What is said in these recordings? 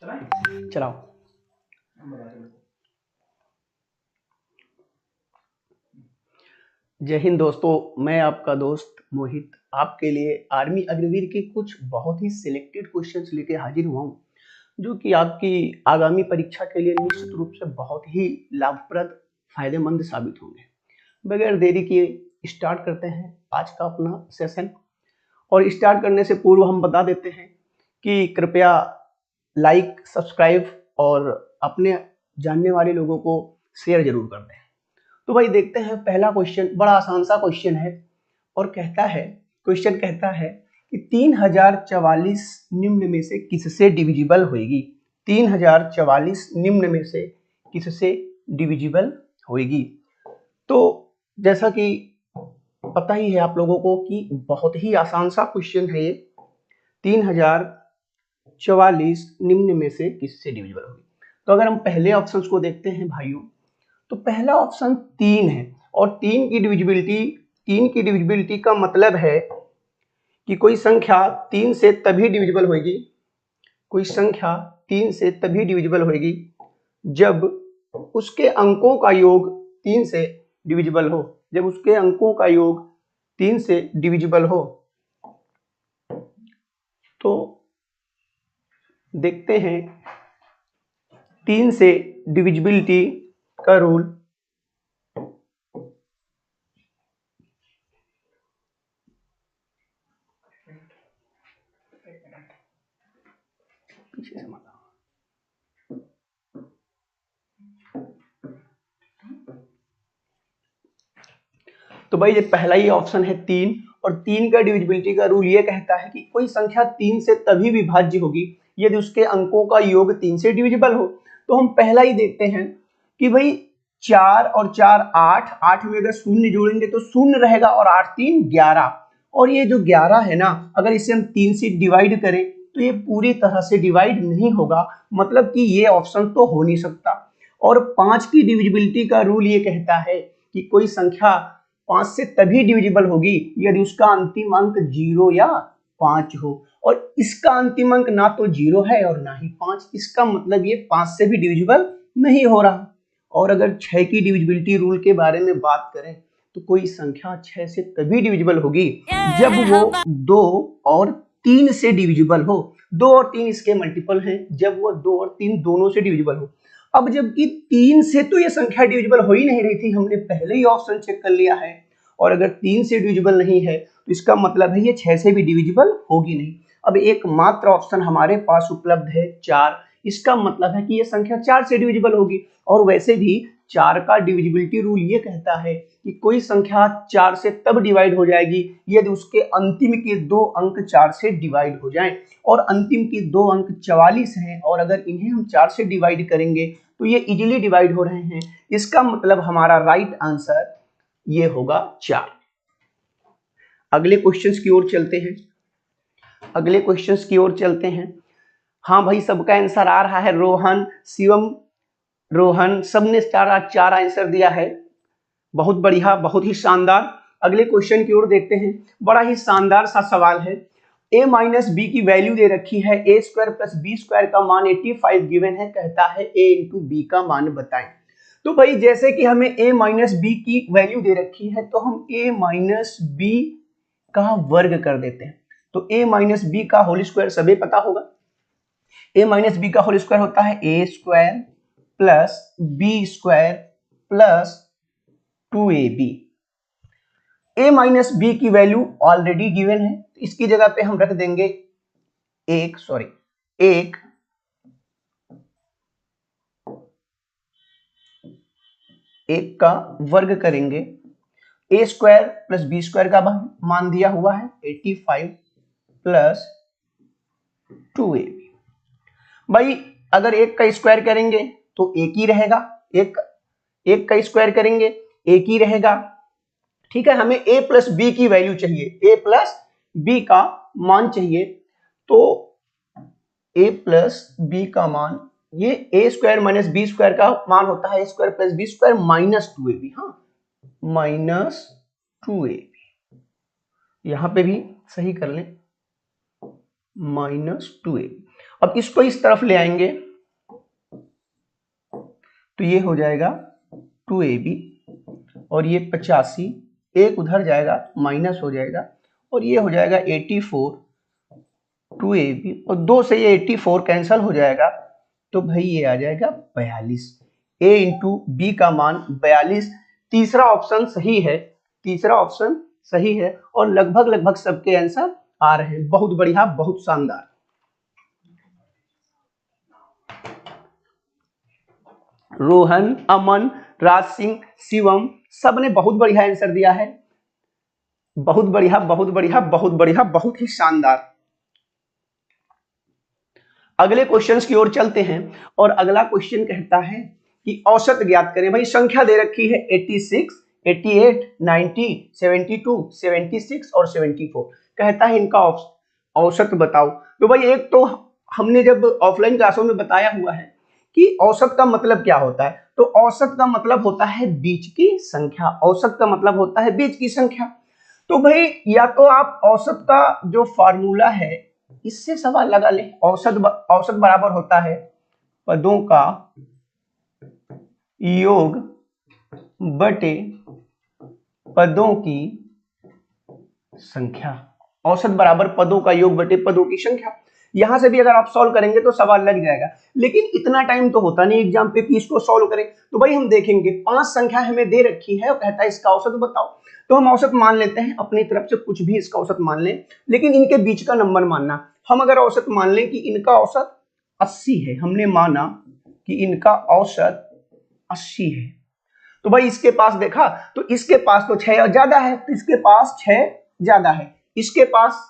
चलाओ। जय हिंद दोस्तों, मैं आपका दोस्त मोहित आपके लिए आर्मी अग्निवीर के कुछ बहुत ही सिलेक्टेड क्वेश्चंस लेके हाजिर हुआ हूँ, जो कि आपकी आगामी परीक्षा के लिए निश्चित रूप से बहुत ही लाभप्रद फायदेमंद साबित होंगे। बगैर देरी किए स्टार्ट करते हैं आज का अपना सेशन। और स्टार्ट करने से पूर्व हम बता देते हैं कि कृपया लाइक, सब्सक्राइब और अपने जानने वाले लोगों को शेयर जरूर कर दें। तो भाई देखते हैं पहला क्वेश्चन, बड़ा आसान सा क्वेश्चन है और क्वेश्चन कहता है कि 3044 निम्न में से किससे डिविजिबल होगी। 3044 निम्न में से किससे डिविजिबल होगी। तो जैसा कि पता ही है आप लोगों को कि बहुत ही आसान सा क्वेश्चन है ये। 3044 निम्न में से किससे डिविजिबल होगी। तो अगर हम पहले ऑप्शन को देखते हैं भाइयों, तो पहला ऑप्शन 3 है और 3 की डिविजिबिलिटी का मतलब है कि कोई संख्या 3 से तभी डिविजिबल होगी, कोई संख्या 3 से तभी डिविजिबल होगी जब उसके अंकों का योग 3 से डिविजिबल हो, जब उसके अंकों का योग 3 से डिविजिबल हो। तो देखते हैं 3 से डिविजिबिलिटी का रूल। पीछे से तो भाई ये पहला ही ऑप्शन है 3 और 3 का डिविजिबिलिटी का रूल ये कहता है कि कोई संख्या 3 से तभी विभाज्य होगी यदि उसके अंकों का योग 3 से डिविजिबल हो। तो हम पहला ही देखते हैं कि भाई 4 और 4 8, 8 में अगर शून्य जोड़ेंगे तो शून्य रहेगा और 8 3 11, और ये जो 11 है ना, अगर इसे हम 3 से डिवाइड करें तो ये पूरी तरह से डिवाइड नहीं होगा, मतलब कि ये ऑप्शन तो हो नहीं सकता। और 5 की डिविजिबिलिटी का रूल ये कहता है कि कोई संख्या 5 से तभी डिविजिबल होगी यदि उसका अंतिम अंक 0 या 5 हो, और इसका अंतिम अंक ना तो 0 है और ना ही 5, इसका मतलब ये 5 से भी डिविजिबल नहीं हो रहा। और अगर 6 की डिविजिबिलिटी रूल के बारे में बात करें तो कोई संख्या 6 से तभी डिविजिबल होगी जब वो 2 और 3 से डिविजिबल हो। 2 और 3 इसके मल्टीपल हैं, जब वो 2 और 3 दोनों से डिविजिबल हो। अब जबकि 3 से तो ये संख्या डिविजिबल हो ही नहीं रही थी, हमने पहले ही ऑप्शन चेक कर लिया है, और अगर 3 से डिविजिबल नहीं है तो इसका मतलब है ये 6 से भी डिविजिबल होगी नहीं। अब एकमात्र ऑप्शन हमारे पास उपलब्ध है 4, इसका मतलब है कि ये संख्या 4 से डिविजिबल होगी। और वैसे भी 4 का डिविजिबिलिटी रूल ये कहता है कि कोई संख्या 4 से तब डिवाइड हो जाएगी यदि उसके अंतिम के 2 अंक 4 से डिवाइड हो जाएं, और अंतिम के 2 अंक 44 हैं, और अगर इन्हें हम 4 से डिवाइड करेंगे तो ये इजीली डिवाइड हो रहे हैं। इसका मतलब हमारा राइट आंसर ये होगा 4। अगले क्वेश्चंस की ओर चलते हैं। हाँ भाई, सबका आंसर आ रहा है। रोहन, शिवम, रोहन, सबने 4 आंसर दिया है। बहुत बढ़िया, बहुत ही शानदार। अगले क्वेश्चन की ओर देखते हैं। बड़ा ही शानदार सा सवाल है। a माइनस बी की वैल्यू दे रखी है, a square plus B square का मान 85 गिवन है, कहता है a इंटू बी का मान बताएं। तो भाई जैसे कि हमें a माइनस बी की वैल्यू दे रखी है तो हम a माइनस बी का वर्ग कर देते हैं। तो a माइनस बी का होल स्क्वायर सभी पता होगा। a माइनस बी का होल स्क्वायर होता है a square plus B square plus 2ab। a minus B की वैल्यू ऑलरेडी गिवन है, इसकी जगह पे हम रख देंगे एक का वर्ग करेंगे। a square plus B square का मान दिया हुआ है 85 प्लस 2ab। भाई अगर एक का स्क्वायर करेंगे तो एक ही रहेगा, एक का स्क्वायर करेंगे एक ही रहेगा। ठीक है, हमें a प्लस बी की वैल्यू चाहिए, a प्लस बी का मान चाहिए। तो a प्लस बी का मान, ये a square minus B square का मान होता है a square plus B square minus 2ab। हाँ, माइनस 2ab, यहां पे भी सही कर लें, माइनस 2ab। अब इसको इस तरफ ले आएंगे तो ये हो जाएगा 2ab और ये 85, एक उधर जाएगा माइनस हो जाएगा और ये हो जाएगा 84 2ab और 2 से ये 84 कैंसल हो जाएगा तो भाई ये आ जाएगा 42। a इंटू बी का मान 42। तीसरा ऑप्शन सही है, तीसरा ऑप्शन सही है और लगभग लगभग सबके आंसर आ रहे हैं। बहुत बढ़िया, बहुत शानदार। रोहन, अमन, राज सिंह, शिवम सबने बहुत बढ़िया आंसर दिया है। बहुत बढ़िया, बहुत बढ़िया, बहुत बढ़िया, बहुत ही शानदार। अगले क्वेश्चंस की ओर चलते हैं और अगला क्वेश्चन कहता है कि औसत ज्ञात करें। भाई संख्या दे रखी है 86, 88, 90, 72, 76 और 74। कहता है इनका औसत बताओ। तो भाई एक तो हमने जब ऑफलाइन क्लासों में बताया हुआ है कि औसत का मतलब क्या होता है। तो औसत का मतलब होता है बीच की संख्या। औसत का मतलब होता है बीच की संख्या। तो भाई या तो आप औसत का जो फार्मूला है इससे सवाल लगा ले। औसत बराबर होता है पदों का योग बटे पदों की संख्या। औसत बराबर पदों का योग बटे पदों की संख्या। यहां से भी अगर आप सॉल्व करेंगे तो सवाल लग जाएगा, लेकिन इतना टाइम तो होता नहीं एग्जाम पे कि इसको सॉल्व करें। तो भाई हम देखेंगे 5 संख्या हमें दे रखी है और कहता है इसका औसत बताओ। तो हम औसत मान लेते हैं, अपनी तरफ से कुछ भी इसका औसत मान लें, लेकिन इनके बीच का नंबर मानना। हम अगर औसत मान लें कि इनका औसत 80 है, हमने माना कि इनका औसत 80 है, तो भाई इसके पास देखा तो इसके पास तो 6 ज्यादा है, तो इसके पास 6 ज्यादा है, इसके पास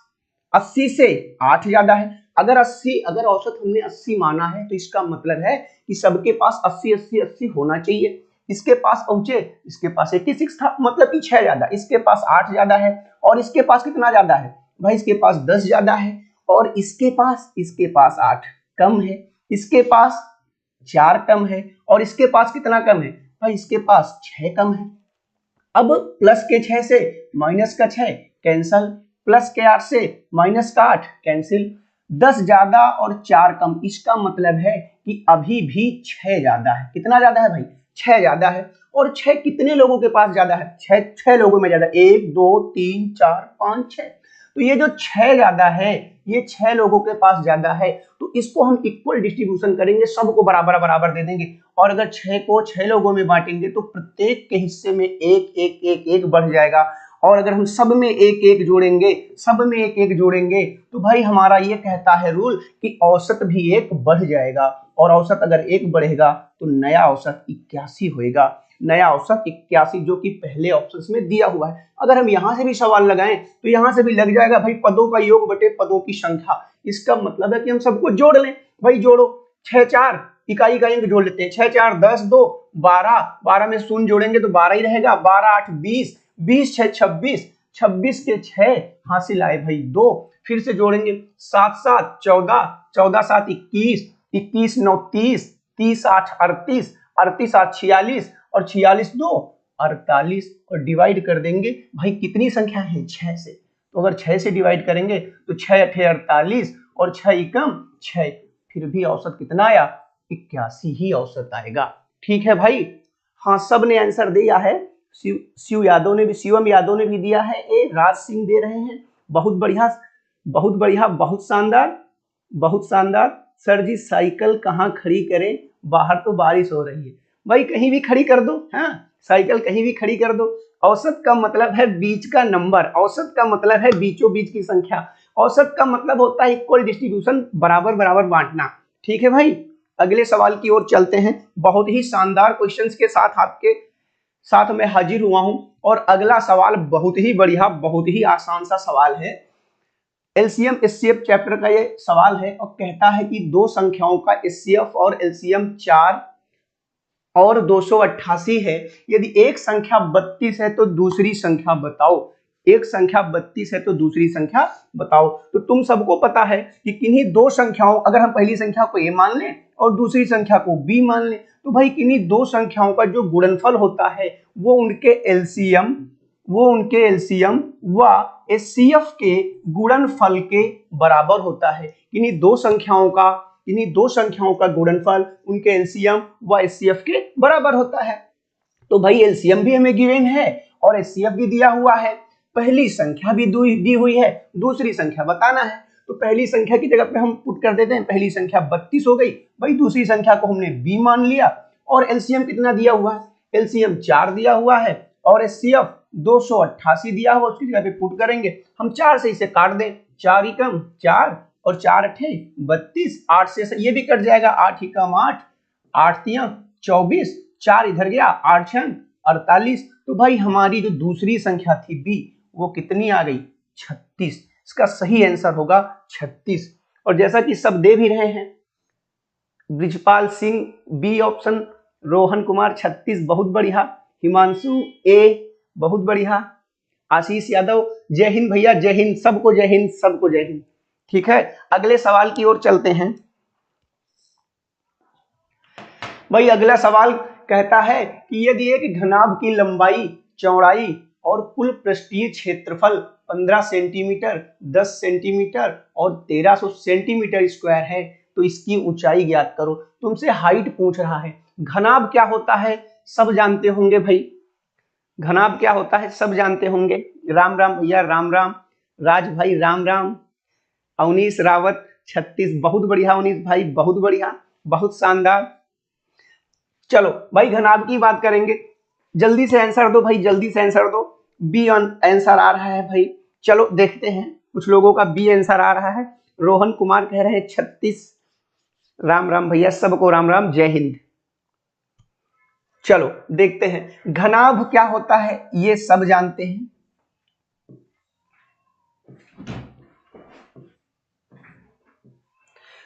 80 से 8 ज्यादा है। अगर औसत हमने 80 माना है तो इसका मतलब है कि सबके पास 80 80 80 होना चाहिए। इसके पास पहुंचे, इसके पास 86 था, मतलब कि 6 ज्यादा, इसके पास 8 ज्यादा है और इसके पास कितना ज्यादा है भाई, इसके पास 10 ज्यादा है और इसके पास 8 कम है, इसके पास 4 कम है और इसके पास कितना कम है भाई, इसके पास 6 कम है। अब प्लस के 6 से माइनस का 6 कैंसल, प्लस के 8 से माइनस का 8 कैंसिल, 10 ज्यादा और 4 कम, इसका मतलब है कि अभी भी 6 ज्यादा है। कितना ज्यादा है भाई, 6 ज्यादा है। और 6 कितने लोगों के पास ज्यादा है, 6 लोगों में ज्यादा, 1 2 3 4 5 6। तो ये जो 6 ज्यादा है ये 6 लोगों के पास ज्यादा है, तो इसको हम इक्वल डिस्ट्रीब्यूशन करेंगे, सबको बराबर बराबर दे देंगे। और अगर 6 को 6 लोगों में बांटेंगे तो प्रत्येक के हिस्से में एक एक एक एक बढ़ जाएगा। और अगर हम सब में एक एक जोड़ेंगे तो भाई हमारा ये कहता है रूल कि औसत भी एक बढ़ जाएगा। और औसत अगर एक बढ़ेगा तो नया औसत 81 होएगा। नया औसत 81 जो कि पहले ऑप्शन में दिया हुआ है। अगर हम यहां से भी सवाल लगाएं तो यहां से भी लग जाएगा भाई पदों का योग बटे पदों की संख्या। इसका मतलब है कि हम सबको जोड़ लें। भाई जोड़ो, 6 4 इकाई का अंक जोड़ लेते हैं, 6 4 10 2 12, 12 में शून्य जोड़ेंगे तो 12 ही रहेगा, 12 8 20, 20 6 26, 26 के 6 हासिल आए भाई 2, फिर से जोड़ेंगे 7 7 14, 14 7 21, 21 9 30, 30 8 38, 38 8 46 और 46 2 48 और डिवाइड कर देंगे भाई कितनी संख्या है 6 से। तो अगर 6 से डिवाइड करेंगे तो 6 8 48 और 6 एकम 6, फिर भी औसत कितना आया 81 ही औसत आएगा। ठीक है भाई, हाँ सब ने आंसर दिया है। शिवम यादव ने भी दिया है, ए राज सिंह दे रहे हैं। बहुत बढ़िया, बहुत बढ़िया, बहुत शानदार, बहुत शानदार। सर जी साइकिल कहाँ खड़ी करें, बाहर तो बारिश हो रही है। भाई कहीं भी खड़ी कर दो, हाँ साइकिल कहीं भी खड़ी कर दो। औसत का मतलब है बीच का नंबर, औसत का मतलब है बीचों बीच की संख्या, औसत का मतलब होता है इक्वल डिस्ट्रीब्यूशन, बराबर बराबर बांटना। ठीक है भाई, अगले सवाल की ओर चलते हैं। बहुत ही शानदार क्वेश्चंस के साथ आपके साथ मैं हाजिर हुआ हूं और अगला सवाल बहुत ही बढ़िया, बहुत ही आसान सा सवाल है। एलसीएम एचसीएफ चैप्टर का ये सवाल है और कहता है कि दो संख्याओं का एचसीएफ और एलसीएम 4 और 288 है। यदि एक संख्या 32 है तो दूसरी संख्या बताओ। एक संख्या 32 है तो दूसरी संख्या बताओ। तो तुम सबको पता है कि किन्हीं दो संख्याओं, अगर हम पहली संख्या को a मान लें और दूसरी संख्या को b मान लें, तो भाई किन्हीं दो संख्याओं का जो गुणनफल होता है वो उनके एलसीएम व HCF के गुणनफल के बराबर होता है। इन्हीं दो संख्याओं का गुणनफल उनके एलसीएम व HCF के बराबर होता है। तो भाई एलसीएम भी हमें गिवन है और HCF भी दिया हुआ है, पहली संख्या भी दी हुई है, दूसरी संख्या बताना है। तो पहली संख्या की जगह पे हम पुट कर देते हैं, पहली संख्या 32 हो गई भाई, दूसरी संख्या को हमने b मान लिया और एलसीएम कितना दिया हुआ है, एलसीएम 4 दिया हुआ है और HCF 288 दिया हुआ, उसकी जगह पे पुट करेंगे हम। 4 से इसे काट दें, 4 ही कम 4 और 4 अठे 32, 8 से ये भी कट जाएगा, 8 ही कम 8, 8 तिया 24, 4 इधर गया, 8 छन 48। तो भाई हमारी जो दूसरी संख्या थी b वो कितनी आ गई, 36। इसका सही आंसर होगा 36। और जैसा कि सब दे भी रहे हैं, ब्रिजपाल सिंह बी ऑप्शन, रोहन कुमार 36 बहुत बढ़िया, हिमांशु ए बहुत बढ़िया, आशीष यादव जय हिंद भैया, जय हिंद, सबको जय हिंद, सबको जय हिंद। ठीक है, अगले सवाल की ओर चलते हैं। भाई अगला सवाल कहता है कि यदि एक घनाभ की लंबाई, चौड़ाई और कुल पृष्ठीय क्षेत्रफल 15 सेंटीमीटर, 10 सेंटीमीटर और 1300 सेंटीमीटर स्क्वायर है तो इसकी ऊंचाई ज्ञात करो। तुमसे हाइट पूछ रहा है। घनाभ क्या होता है सब जानते होंगे भाई, घनाभ क्या होता है सब जानते होंगे। राम राम भैया, राम राम, राज भाई राम राम, अवनीश रावत 36 बहुत बढ़िया, अवनीश भाई बहुत बढ़िया, बहुत शानदार। चलो भाई घनाभ की बात करेंगे, जल्दी से आंसर दो भाई, जल्दी से आंसर दो। बी आंसर आ रहा है भाई, चलो देखते हैं, कुछ लोगों का बी आंसर आ रहा है। रोहन कुमार कह रहे हैं 36, राम राम भैया, सबको राम राम, जय हिंद। चलो देखते हैं घनाभ क्या होता है, ये सब जानते हैं।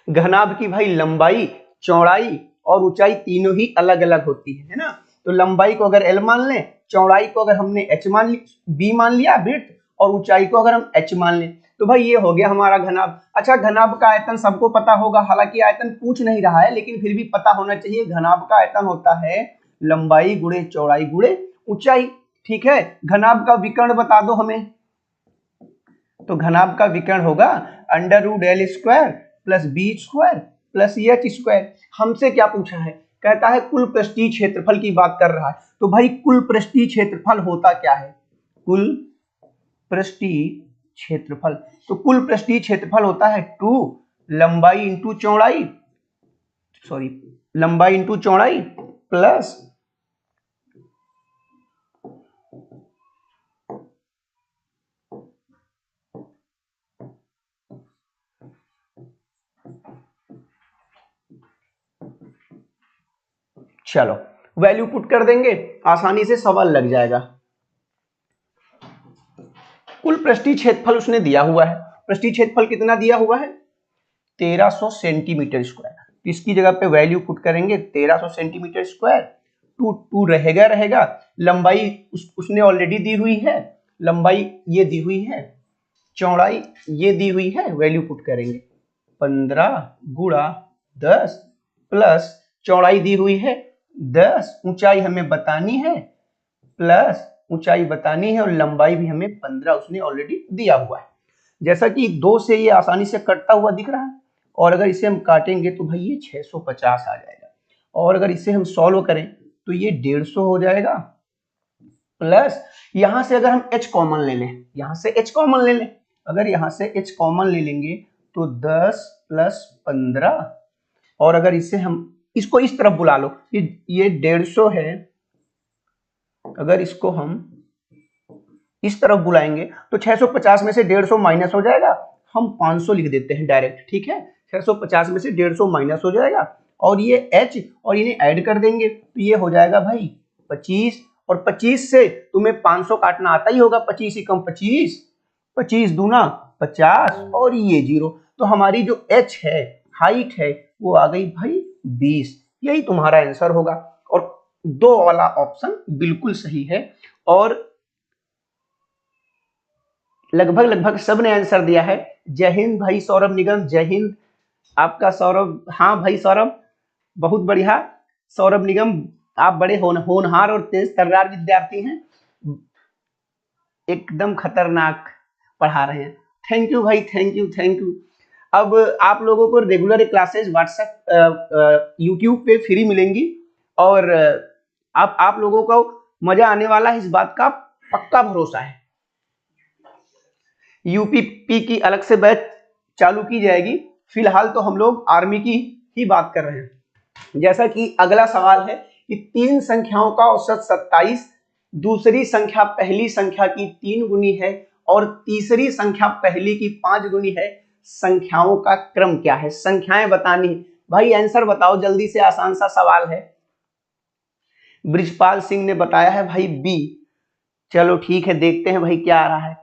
घनाभ की भाई लंबाई, चौड़ाई और ऊंचाई तीनों ही अलग अलग होती है ना। तो लंबाई को अगर l मान लें, चौड़ाई को अगर हमने b मान लिया ब्रेड्थ, और ऊंचाई को अगर हम h मान लें, तो भाई ये हो गया हमारा घनाभ। अच्छा घनाभ का आयतन सबको पता होगा, हालांकि आयतन पूछ नहीं रहा है लेकिन फिर भी पता होना चाहिए। घनाभ का आयतन होता है लंबाई गुणे चौड़ाई गुणे ऊंचाई। ठीक है, घनाभ का विकर्ण बता दो हमें। तो घनाभ का विकर्ण होगा √L square plus B square plus H square. हमसे क्या पूछा है, कहता है कुल पृष्ठीय क्षेत्रफल की बात कर रहा है। तो भाई कुल पृष्ठीय क्षेत्रफल होता क्या है, कुल पृष्ठीय क्षेत्रफल, तो कुल पृष्ठीय क्षेत्रफल होता है 2 लंबाई इंटू चौड़ाई, लंबाई इंटू चौड़ाई प्लस चलो वैल्यू पुट कर देंगे, आसानी से सवाल लग जाएगा। कुल पृष्ठीय क्षेत्रफल उसने दिया हुआ है, पृष्ठीय क्षेत्रफल कितना दिया हुआ है 1300 सेंटीमीटर स्क्वायर। इसकी जगह पे वैल्यू पुट करेंगे 1300 सेंटीमीटर स्क्वायर, टू रहेगा, लंबाई उसने ऑलरेडी दी हुई है, लंबाई ये दी हुई है, चौड़ाई ये दी हुई है, वैल्यू पुट करेंगे 15 गुणा 10 प्लस चौड़ाई दी हुई है 10, ऊंचाई हमें बतानी है, प्लस ऊंचाई बतानी है और लंबाई भी हमें 15 उसने ऑलरेडी दिया हुआ है। जैसा कि 2 से ये आसानी से कटता हुआ दिख रहा है, और अगर इसे हम काटेंगे तो भाई ये 650 आ जाएगा, और अगर इसे हम सॉल्व करें तो ये 150 हो जाएगा, प्लस यहां से अगर हम h कॉमन ले लें, यहां से h कॉमन ले लें, अगर यहां से h कॉमन ले लेंगे तो 10 प्लस 15, और अगर इसे हम इसको इस तरफ बुला लो, ये 150 है, अगर इसको हम इस तरफ बुलाएंगे तो 650 में से 150 माइनस हो जाएगा, हम 500 लिख देते हैं डायरेक्ट। ठीक है, 650 में से 150 माइनस हो जाएगा और ये h और इन्हें ऐड कर देंगे तो ये हो जाएगा भाई 25, और 25 से तुम्हें 500 काटना आता ही होगा, 25 ही कम 25, 25 दूना 50 और ये 0, तो हमारी जो h है, हाइट है, वो आ गई भाई 20। यही तुम्हारा आंसर होगा, और 2 वाला ऑप्शन बिल्कुल सही है, और लगभग सबने आंसर दिया है। जय हिंद भाई सौरभ निगम, जय हिंद आपका सौरभ, हाँ भाई सौरभ बहुत बढ़िया। सौरभ निगम आप बड़े होनहार और तेज तर्रार विद्यार्थी हैं, एकदम खतरनाक, पढ़ा रहे हैं। थैंक यू भाई, थैंक यू थैंक यू। अब आप लोगों को रेगुलर क्लासेस व्हाट्सएप यूट्यूब पे फ्री मिलेंगी और आप लोगों को मजा आने वाला है, इस बात का पक्का भरोसा है। यूपीपी की अलग से बैच चालू की जाएगी, फिलहाल तो हम लोग आर्मी की ही बात कर रहे हैं। जैसा कि अगला सवाल है कि तीन संख्याओं का औसत 27, दूसरी संख्या पहली संख्या की 3 गुनी है और तीसरी संख्या पहली की 5 गुनी है, संख्याओं का क्रम क्या है? संख्याएं बतानी है भाई, आंसर बताओ जल्दी से, आसान सा सवाल है। ब्रिजपाल सिंह ने बताया है भाई बी। चलो ठीक है, देखते हैं भाई क्या आ रहा है।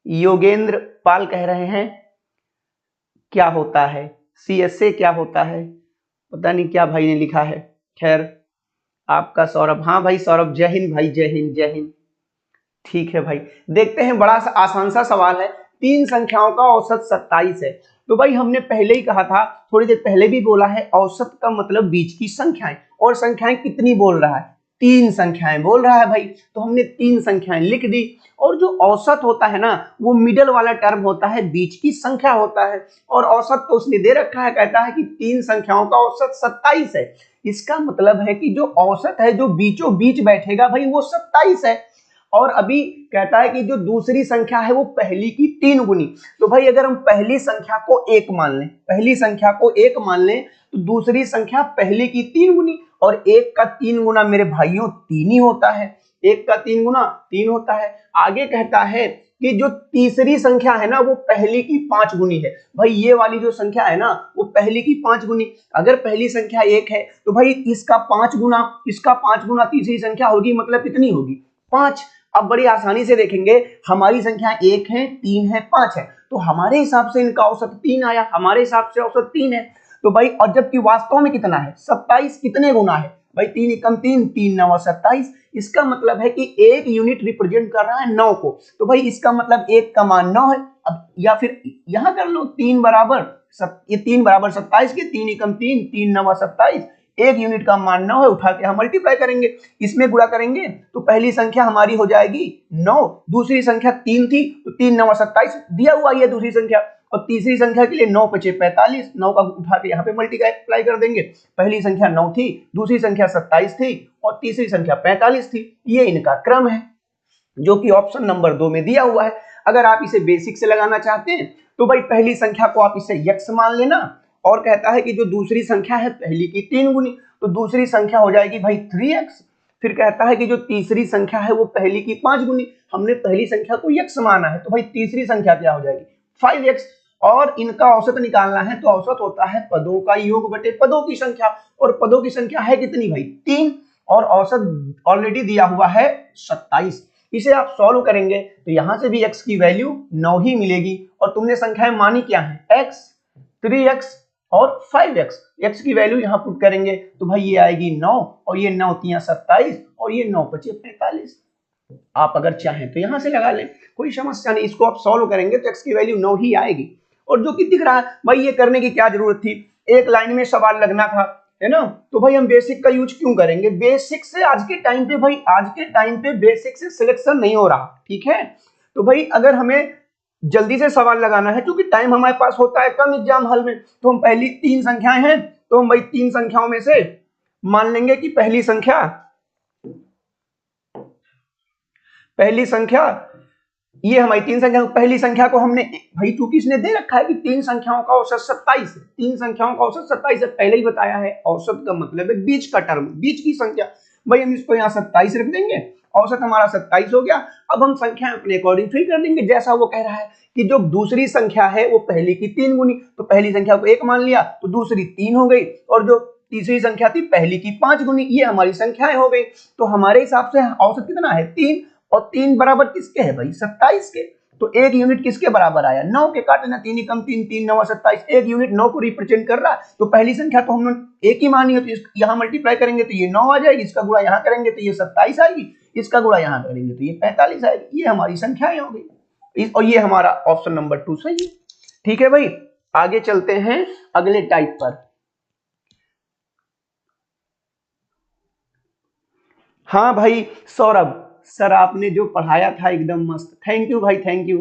योगेंद्र पाल कह रहे हैं क्या होता है, CSA क्या होता है, पता नहीं क्या भाई ने लिखा है। खैर आपका सौरभ, हाँ भाई सौरभ, जय हिंद भाई, जय हिंद जय हिंद। ठीक है भाई, देखते हैं, बड़ा सा आसान सा सवाल है। तीन संख्याओं का औसत 27 है, तो भाई हमने पहले ही कहा था, थोड़ी देर पहले भी बोला है, औसत का मतलब बीच की संख्याएं, और संख्याएं कितनी बोल रहा है? तीन संख्याएं बोल रहा है भाई, तो हमने तीन संख्याएं लिख दी। और जो औसत होता है ना, वो मिडल वाला टर्म होता है, बीच की संख्या होता है, और औसत तो उसने दे रखा है, कहता है कि तीन संख्याओं का औसत 27 है। इसका मतलब है कि जो औसत है, जो बीचों बीच बैठेगा भाई, वो 27 है। और अभी कहता है कि जो दूसरी संख्या है वो पहली की 3 गुनी। तो भाई अगर हम पहली संख्या को 1 मान लें, पहली संख्या को 1 मान लें, तो दूसरी संख्या पहली की 3 गुनी, और 1 का 3 गुना मेरे भाइयों 3 ही होता है। 1 का 3 गुना 3 होता है। आगे कहता है कि जो तीसरी संख्या है ना, वो पहली की 5 गुनी है। भाई ये वाली जो संख्या है ना, वो पहली की 5 गुनी। अगर पहली संख्या 1 है, तो भाई इसका 5 गुना तीसरी संख्या होगी, मतलब कितनी होगी? 5। अब बड़ी आसानी से देखेंगे, हमारी संख्या 1 है, 3 है, 5 है, तो हमारे हिसाब से इनका औसत 3 आया, हमारे हिसाब से औसत 3 है। तो भाई, और जबकि वास्तव में कितना है? 27 कितने गुना है भाई? 3 एकम 3, 3 नवा 27। इसका मतलब है कि एक यूनिट रिप्रेजेंट कर रहा है 9 को। तो भाई इसका मतलब 1 का मान 9 है। अब या फिर यहां कर लो, 3 बराबर ये 3 बराबर 27 के, 3 एकम 3, 3 नवा 27, एक यूनिट का मान 9 है, उठा के हम मल्टीप्लाई करेंगे, इसमें गुणा करेंगे, तो पहली संख्या हमारी हो जाएगी 9, दूसरी संख्या 3 थी, तो 3 9 27 दिया हुआ है दूसरी संख्या, और तीसरी संख्या के लिए 9 5 45, 9 का उठा के यहाँ पे मल्टीप्लाई कर देंगे। पहली संख्या 9 थी, दूसरी संख्या 27 थी, और तीसरी संख्या 45 थी। ये इनका क्रम है, जो कि ऑप्शन नंबर 2 में दिया हुआ है। अगर आप इसे बेसिक से लगाना चाहते हैं, तो भाई पहली संख्या को आप इसे x मान लेना, और कहता है कि जो दूसरी संख्या है पहली की 3 गुनी, तो दूसरी संख्या हो जाएगी भाई 3x। फिर कहता है कि जो तीसरी संख्या है वो पहली की 5 गुनी, हमने पहली संख्या को x माना है, तो भाई तीसरी संख्या क्या हो जाएगी? 5x। और इनका औसत निकालना है, तो औसत होता है पदों का योग बटे पदों की संख्या, और पदों की संख्या है कितनी भाई? 3, और औसत ऑलरेडी दिया हुआ है 27। इसे आप सॉल्व करेंगे तो यहां से भी x की वैल्यू 9 ही मिलेगी, और तुमने संख्याएं मानी क्या है? x, 3x और 5x। x की वैल्यू यहां पुट करेंगे तो भाई ये आएगी 9, और ये 9 3 27, और ये 9 5 45। आप अगर चाहें तो यहां से लगा लें, कोई समस्या नहीं। इसको आप सॉल्व करेंगे तो x की वैल्यू 9 ही आएगी। और जो कि दिख रहा है भाई, ये करने की क्या जरूरत थी? एक लाइन में सवाल लगना था, है ना? तो भाई हम बेसिक का यूज क्यों करेंगे? बेसिक से आज के टाइम पे भाई, आज के टाइम पे बेसिक से सिलेक्शन नहीं हो रहा, ठीक है? तो भाई अगर हमें जल्दी से सवाल लगाना है, क्योंकि टाइम हमारे पास होता है कम एग्जाम हॉल में, तो हम पहली 3 संख्याएं हैं, तो हम भाई 3 संख्याओं में से मान लेंगे कि पहली संख्या ये हमारी 3 संख्या, पहली संख्या को हमने भाई, चूंकि इसने दे रखा है कि 3 संख्याओं का औसत 27 है, 3 संख्याओं का औसत 27 है, पहले ही बताया है। औसत का मतलब है बीच का टर्म, बीच की संख्या। भाई हम इसको यहाँ 27 रख देंगे, औसत हमारा 27 हो गया। अब हम संख्या अपने अकॉर्डिंग फिल कर देंगे, जैसा वो कह रहा है कि जो दूसरी संख्या है वो पहली की 3 गुनी, तो पहली संख्या को 1 मान लिया, तो दूसरी 3 हो गई, और जो तीसरी संख्या थी पहली की 5 गुनी, ये हमारी संख्याएं हो गई। तो हमारे हिसाब से औसत कितना है? 3, और 3 बराबर किसके है भाई? 27 के। तो एक यूनिट किसके बराबर आया? 9 के। काटना, 3 एकम 3, 3 9 27, एक यूनिट 9 को रिप्रेजेंट कर रहा है। तो पहली संख्या तो हमने एक ही मानी है, तो यहाँ मल्टीप्लाई करेंगे तो ये 9 आ जाएगी, इसका गुणा यहाँ करेंगे तो ये 27 आएगी, इसका गुणा यहाँ करेंगे तो ये 45 आएगी। ये हमारी संख्याएं हो गई, और ये हमारा ऑप्शन नंबर 2 सही है। ठीक है भाई, आगे चलते हैं अगले टाइप पर। हाँ भाई सौरभ सर, आपने जो पढ़ाया था एकदम मस्त, थैंक यू भाई, थैंक यू।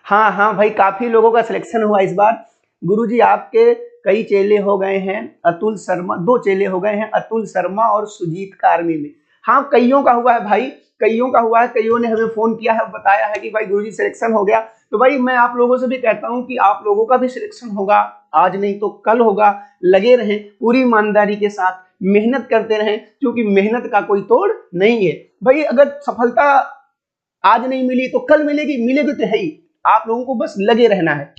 हाँ हाँ भाई, काफी लोगों का सिलेक्शन हुआ इस बार। गुरुजी आपके कई चेले हो गए हैं, अतुल शर्मा, 2 चेले हो गए हैं, अतुल शर्मा और सुजीत का आर्मी में। हाँ कईयों का हुआ है भाई, कईयों का हुआ है, कईयों ने हमें फोन किया है, बताया है कि भाई गुरुजी सिलेक्शन हो गया। तो भाई मैं आप लोगों से भी कहता हूँ कि आप लोगों का भी सिलेक्शन होगा, आज नहीं तो कल होगा। लगे रहें, पूरी ईमानदारी के साथ मेहनत करते रहें, क्योंकि मेहनत का कोई तोड़ नहीं है भाई। अगर सफलता आज नहीं मिली तो कल मिलेगी, मिलेगी तो है ही। आप लोगों को बस लगे रहना है।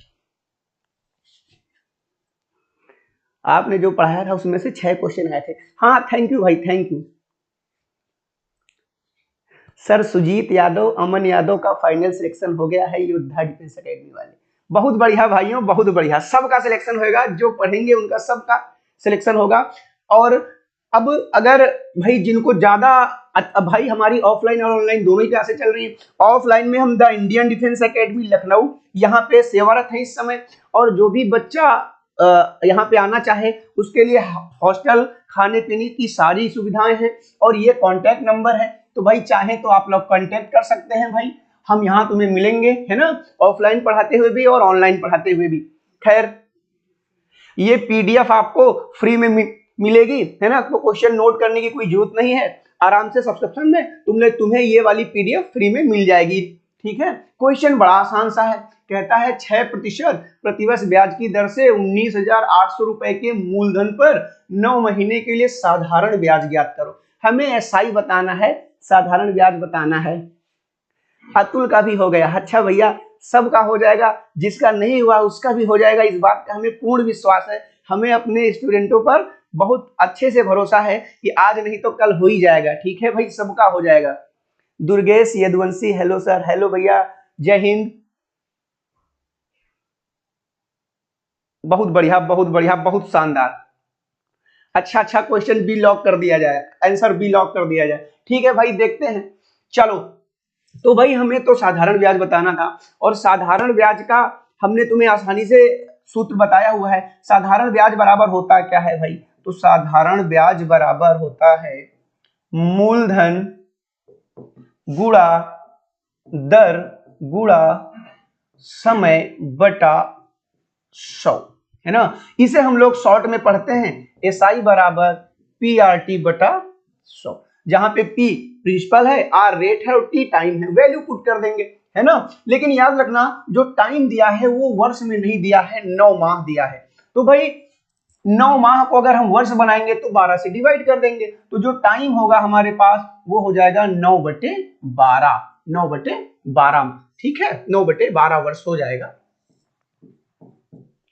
आपने जो पढ़ाया था उसमें से 6 क्वेश्चन आए थे। हाँ थैंक यू भाई, thank you sir. Sujit Yadav, Aman Yadav का फाइनल सिलेक्शन हो गया है योद्धा डिफेंस अकेडमी वाले। बहुत बढ़िया भाइयों, बहुत बढ़िया, सबका सिलेक्शन होगा, जो पढ़ेंगे उनका सबका सिलेक्शन होगा। और अब अगर भाई जिनको ज्यादा, अब भाई हमारी ऑफलाइन और ऑनलाइन दोनों ही क्लासेस चल रही है। ऑफलाइन में हम the Indian defence academy Lucknow, यहाँ पे सेवारत है इस समय। और जो भी बच्चा यहाँ पे आना चाहे उसके लिए हॉस्टल, खाने पीने की सारी सुविधाएं हैं। और ये कॉन्टैक्ट नंबर है, तो भाई चाहे तो आप लोग कांटेक्ट कर सकते हैं भाई, हम यहाँ तुम्हें मिलेंगे, है ना, ऑफलाइन पढ़ाते हुए भी और ऑनलाइन पढ़ाते हुए भी। खैर ये पीडीएफ आपको फ्री में मिलेगी, है ना, तो क्वेश्चन नोट करने की कोई जरूरत नहीं है। आराम से सब्सक्रिप्शन में तुम्हें ये वाली पीडीएफ फ्री में मिल जाएगी। ठीक है, क्वेश्चन बड़ा आसान सा है, कहता है 6% प्रतिवर्ष ब्याज की दर से 19,800 रुपए के मूलधन पर 9 महीने के लिए साधारण ब्याज ज्ञात करो। हमें एसआई बताना है, साधारण ब्याज बताना है। अतुल का भी हो गया, अच्छा भैया सबका हो जाएगा, जिसका नहीं हुआ उसका भी हो जाएगा, इस बात का हमें पूर्ण विश्वास है। हमें अपने स्टूडेंटों पर बहुत अच्छे से भरोसा है कि आज नहीं तो कल हो ही जाएगा। ठीक है भाई, सबका हो जाएगा। Durgesh Yaduvanshi, hello sir. Hello भैया, जय हिंद। बहुत बढ़िया, बहुत बढ़िया, बहुत शानदार। अच्छा अच्छा, क्वेश्चन बी लॉक कर दिया जाए, आंसर बी लॉक कर दिया जाए। ठीक है भाई, देखते हैं। चलो, तो भाई हमें तो साधारण ब्याज बताना था, और साधारण ब्याज का हमने तुम्हें आसानी से सूत्र बताया हुआ है। साधारण ब्याज बराबर होता क्या है भाई? तो साधारण ब्याज बराबर होता है मूलधन गुणा दर गुणा समय बटा 100, है ना। इसे हम लोग शॉर्ट में पढ़ते हैं एसआई बराबर पीआरटी बटा 100, जहां पे पी प्रिंसिपल है, आर रेट है और टी टाइम है। वैल्यू पुट कर देंगे, है ना। लेकिन याद रखना, जो टाइम दिया है वो वर्ष में नहीं दिया है, 9 माह दिया है। तो भाई 9 माह को अगर हम वर्ष बनाएंगे तो 12 से डिवाइड कर देंगे, तो जो टाइम होगा हमारे पास वो हो जाएगा 9/12, 9/12। ठीक है, 9/12 वर्ष हो जाएगा।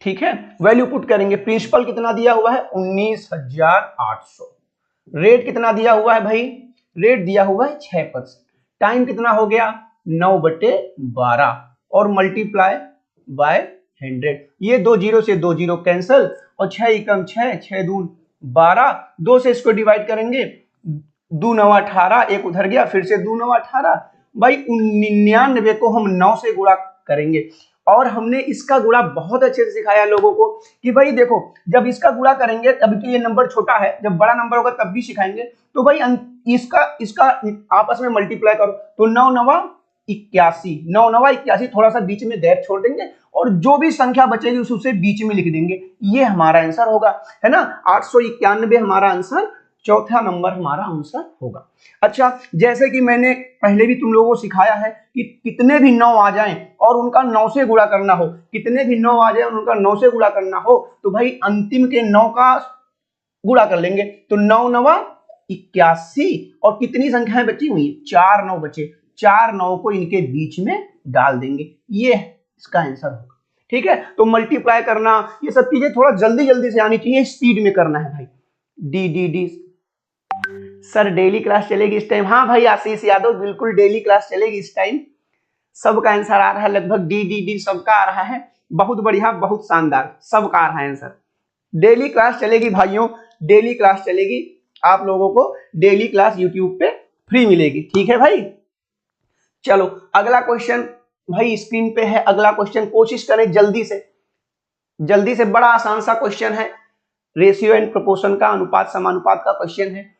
ठीक है, वैल्यू पुट करेंगे। प्रिंसिपल कितना दिया हुआ है? 19,800। रेट कितना दिया हुआ है भाई? रेट दिया हुआ है 6%। टाइम कितना हो गया? 9/12 और मल्टीप्लाई बाय 100। ये 2 जीरो से 2 जीरो कैंसल, और 6 एकम 6, 6 दून 12, 2 से इसको डिवाइड करेंगे, 2 9 18, एक उधर गया, फिर से 2 9 18। भाई 99 को हम 9 से गुणा करेंगे। और हमने इसका गुणा बहुत अच्छे से सिखाया लोगों को कि भाई देखो, जब इसका गुणा करेंगे, अभी तो ये नंबर छोटा है, जब बड़ा नंबर होगा तब भी सिखाएंगे। तो भाई इसका इसका आपस में मल्टीप्लाई करो, तो 9 9 81, 9 9 81, थोड़ा सा बीच में गैप छोड़ देंगे, और जो भी संख्या बचेगी उसे बीच में लिख देंगे। ये हमारा आंसर होगा, है ना। 891 हमारा आंसर, चौथा नंबर हमारा आंसर होगा। अच्छा, जैसे कि मैंने पहले भी तुम लोगों को सिखाया है कि कितने भी 9 आ जाएं और उनका 9 से गुणा करना हो, कितने भी 9 आ जाए और उनका 9 से गुणा करना हो, तो भाई अंतिम के 9 का गुणा कर लेंगे, तो 9 9 81, और कितनी संख्याएं बची हुई? 4 9 बचे, 4 9 को इनके बीच में डाल देंगे, ये इसका आंसर होगा। ठीक है, तो मल्टीप्लाई करना, ये सब चीजें थोड़ा जल्दी जल्दी से आनी चाहिए, स्पीड में करना है भाई। D D D sir, daily class चलेगी इस टाइम? हाँ भाई आशीष यादव, बिल्कुल डेली क्लास चलेगी इस टाइम। सबका आंसर आ रहा है, लगभग डी डी डी सबका आ रहा है। बहुत बढ़िया, बहुत शानदार, सबका आ रहा है आंसर। डेली क्लास चलेगी भाइयों, डेली क्लास चलेगी। आप लोगों को डेली क्लास यूट्यूब पे फ्री मिलेगी। ठीक है भाई, चलो अगला क्वेश्चन भाई स्क्रीन पे है। अगला क्वेश्चन कोशिश करें जल्दी से, बड़ा आसान सा क्वेश्चन है, रेशियो एंड प्रोपोर्शन का, अनुपात समानुपात का क्वेश्चन है।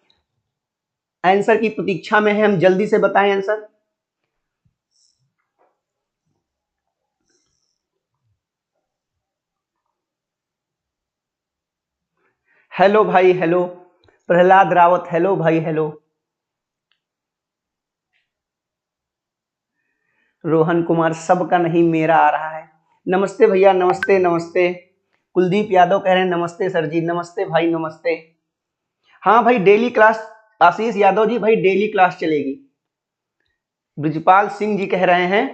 आंसर की प्रतीक्षा में है, हम जल्दी से बताएं आंसर। हेलो भाई हेलो। प्रहलाद रावत हेलो भाई हेलो। रोहन कुमार सबका नहीं मेरा आ रहा है। नमस्ते भैया, नमस्ते नमस्ते। कुलदीप यादव कह रहे हैं नमस्ते सर जी। नमस्ते भाई नमस्ते। हाँ भाई डेली क्लास। आशीष यादव जी भाई डेली क्लास चलेगी। ब्रिजपाल सिंह जी कह रहे हैं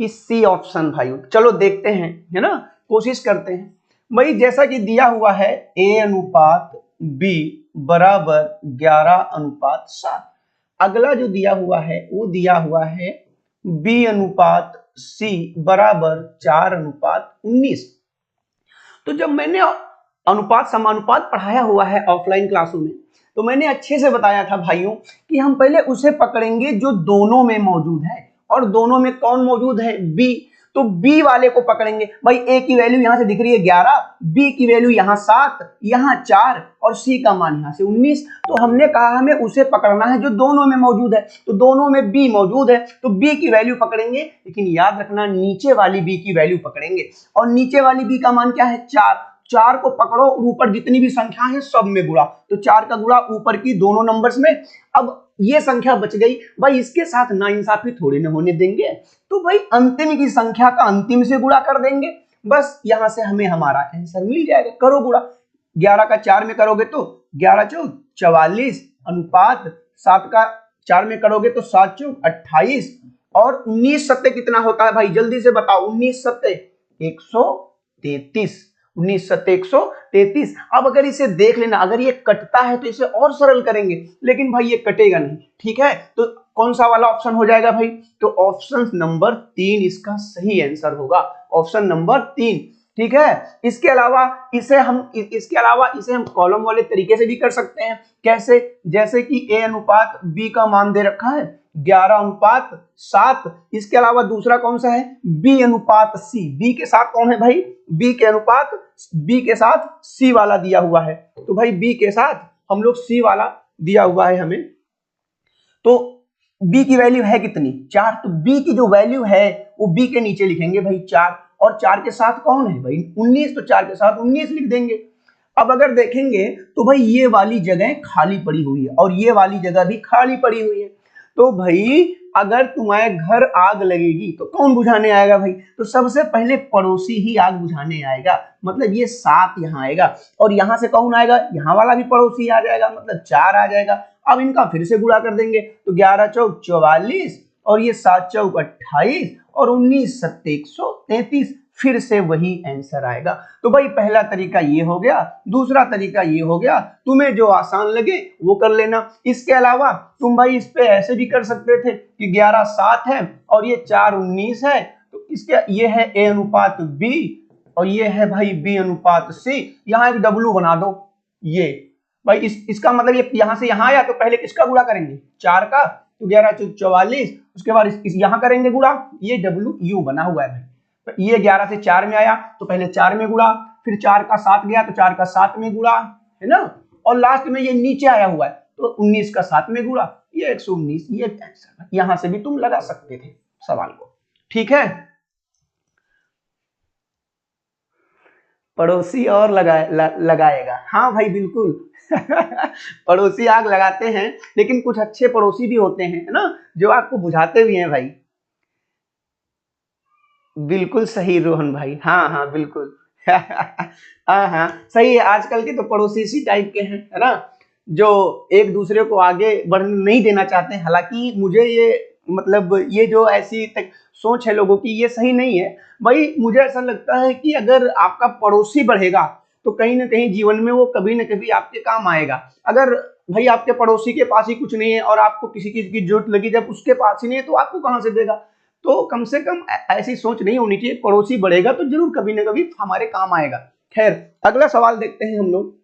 कि सी ऑप्शन भाई। चलो देखते हैं, है ना, कोशिश करते हैं भाई। जैसा कि दिया हुआ है ए अनुपात बी बराबर 11:7। अगला जो दिया हुआ है वो दिया हुआ है बी अनुपात सी बराबर 4:19। तो जब मैंने अनुपात समानुपात पढ़ाया हुआ है ऑफलाइन क्लासों में, तो मैंने अच्छे से बताया था भाइयों कि हम पहले उसे पकड़ेंगे जो दोनों में मौजूद है। और दोनों में कौन मौजूद है? बी। तो बी वाले को पकड़ेंगे भाई। ए की वैल्यू यहां से दिख रही है 11, बी की वैल्यू यहां 7, यहां 4 और सी का मान यहां से 19। तो हमने कहा हमें उसे पकड़ना है जो दोनों में मौजूद है। तो दोनों में बी मौजूद है तो बी की वैल्यू पकड़ेंगे, लेकिन याद रखना नीचे वाली बी की वैल्यू पकड़ेंगे। और नीचे वाली बी का मान क्या है? 4। 4 को पकड़ो और ऊपर जितनी भी संख्या है सब में गुणा। तो 4 का गुणा ऊपर की दोनों नंबर्स में। अब ये संख्या बच गई भाई, इसके साथ नाइंसाफी थोड़ी ना होने देंगे। तो भाई अंतिम की संख्या का अंतिम से गुणा कर देंगे, बस यहां से हमें हमारा आंसर मिल जाएगा। करो गुणा। 11 का 4 में करोगे तो 11 चौक 44 अनुपात 7 का 4 में करोगे तो 7 चौक 28 और 19 सत्ते कितना होता है भाई? जल्दी से बताओ। 19 सत्ते 133। 19 सत्ते 133। अब अगर इसे देख लेना, अगर ये कटता है तो इसे और सरल करेंगे, लेकिन भाई ये कटेगा नहीं। ठीक है, तो कौन सा वाला ऑप्शन हो जाएगा भाई? तो ऑप्शन नंबर 3 इसका सही आंसर होगा। Option number 3। ठीक है। इसके अलावा इसे हम कॉलम वाले तरीके से भी कर सकते हैं। कैसे? जैसे कि ए अनुपात बी का मान दे रखा है 11:7। इसके अलावा दूसरा कौन सा है? बी अनुपात सी। बी के साथ कौन है भाई? बी के साथ सी वाला दिया हुआ है। तो भाई बी के साथ हम लोग सी वाला दिया हुआ है हमें। तो बी की वैल्यू है कितनी? 4। तो बी की जो वैल्यू है वो बी के नीचे लिखेंगे भाई 4। और 4 के साथ कौन है भाई? 19। तो 4 के साथ 19 लिख देंगे। अब अगर देखेंगे तो भाई ये वाली जगह खाली पड़ी हुई है और ये वाली जगह भी खाली पड़ी हुई है। तो भाई अगर तुम्हारे घर आग लगेगी तो कौन बुझाने आएगा भाई? तो सबसे पहले पड़ोसी ही आग बुझाने आएगा। मतलब ये 7 यहाँ आएगा और यहां से कौन आएगा? यहाँ वाला भी पड़ोसी आ जाएगा, मतलब 4 आ जाएगा। अब इनका फिर से गुणा कर देंगे तो 11 चौक 44 और ये 7 चौक 28 और 19 सत्ते 133। फिर से वही आंसर आएगा। तो भाई पहला तरीका ये हो गया, दूसरा तरीका ये हो गया। तुम्हें जो आसान लगे वो कर लेना। इसके अलावा तुम भाई इस पे ऐसे भी कर सकते थे कि 11:7 है और ये 4:19 है। तो इसके ये है ए अनुपात बी और ये है भाई बी अनुपात सी। यहाँ एक डब्लू बना दो। ये भाई इसका मतलब ये यहां से यहां आया तो पहले किसका गुणा करेंगे? 4 का। तो 11 चौक 44। उसके बाद इस यहां करेंगे गुणा। ये डब्लू यू बना हुआ है भाई। तो ये 11 से 4 में आया तो पहले 4 में गुणा, फिर 4 का 7 गया तो 4 का 7 में गुणा, है ना। और लास्ट में ये नीचे आया हुआ है तो 19 का 7 में गुणा, ये 119। ये आंसर यहां से भी तुम लगा सकते थे सवाल को। ठीक है। पड़ोसी और लगाएगा। हाँ भाई बिल्कुल। पड़ोसी आग लगाते हैं, लेकिन कुछ अच्छे पड़ोसी भी होते हैं, है ना, जो आपको बुझाते भी हैं भाई। बिल्कुल सही रोहन भाई। हाँ हाँ बिल्कुल। हाँ हाँ सही है। आजकल के तो पड़ोसी इसी टाइप के हैं, है ना, जो एक दूसरे को आगे बढ़ने नहीं देना चाहते। हालांकि मुझे ये मतलब ये जो ऐसी सोच है लोगों की, ये सही नहीं है भाई। मुझे ऐसा लगता है कि अगर आपका पड़ोसी बढ़ेगा तो कहीं ना कहीं जीवन में वो कभी ना कभी आपके काम आएगा। अगर भाई आपके पड़ोसी के पास ही कुछ नहीं है और आपको किसी चीज की जरूरत लगी जब उसके पास ही नहीं है तो आपको कहां से देगा? तो कम से कम ऐसी सोच नहीं होनी चाहिए। पड़ोसी बढ़ेगा तो जरूर कभी ना कभी हमारे काम आएगा। खैर अगला सवाल देखते हैं हम लोग,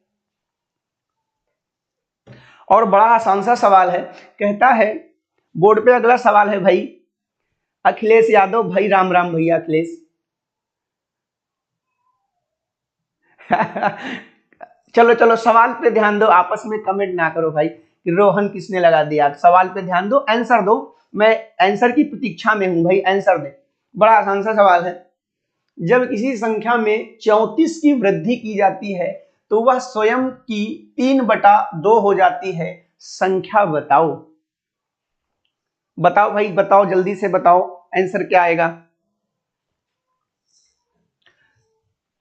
और बड़ा आसान सा सवाल है। कहता है बोर्ड पे अगला सवाल है भाई, अखिलेश यादव भाई, राम राम भैया अखिलेश। चलो चलो सवाल पे ध्यान दो, आपस में कमेंट ना करो भाई कि रोहन किसने लगा दिया। सवाल पे ध्यान दो, आंसर दो। मैं आंसर की प्रतीक्षा में हूं भाई, आंसर दे। बड़ा आसान सा सवाल है। जब किसी संख्या में 34 की वृद्धि की जाती है तो वह स्वयं की 3/2 हो जाती है। संख्या बताओ। बताओ भाई, बताओ जल्दी से बताओ, आंसर क्या आएगा।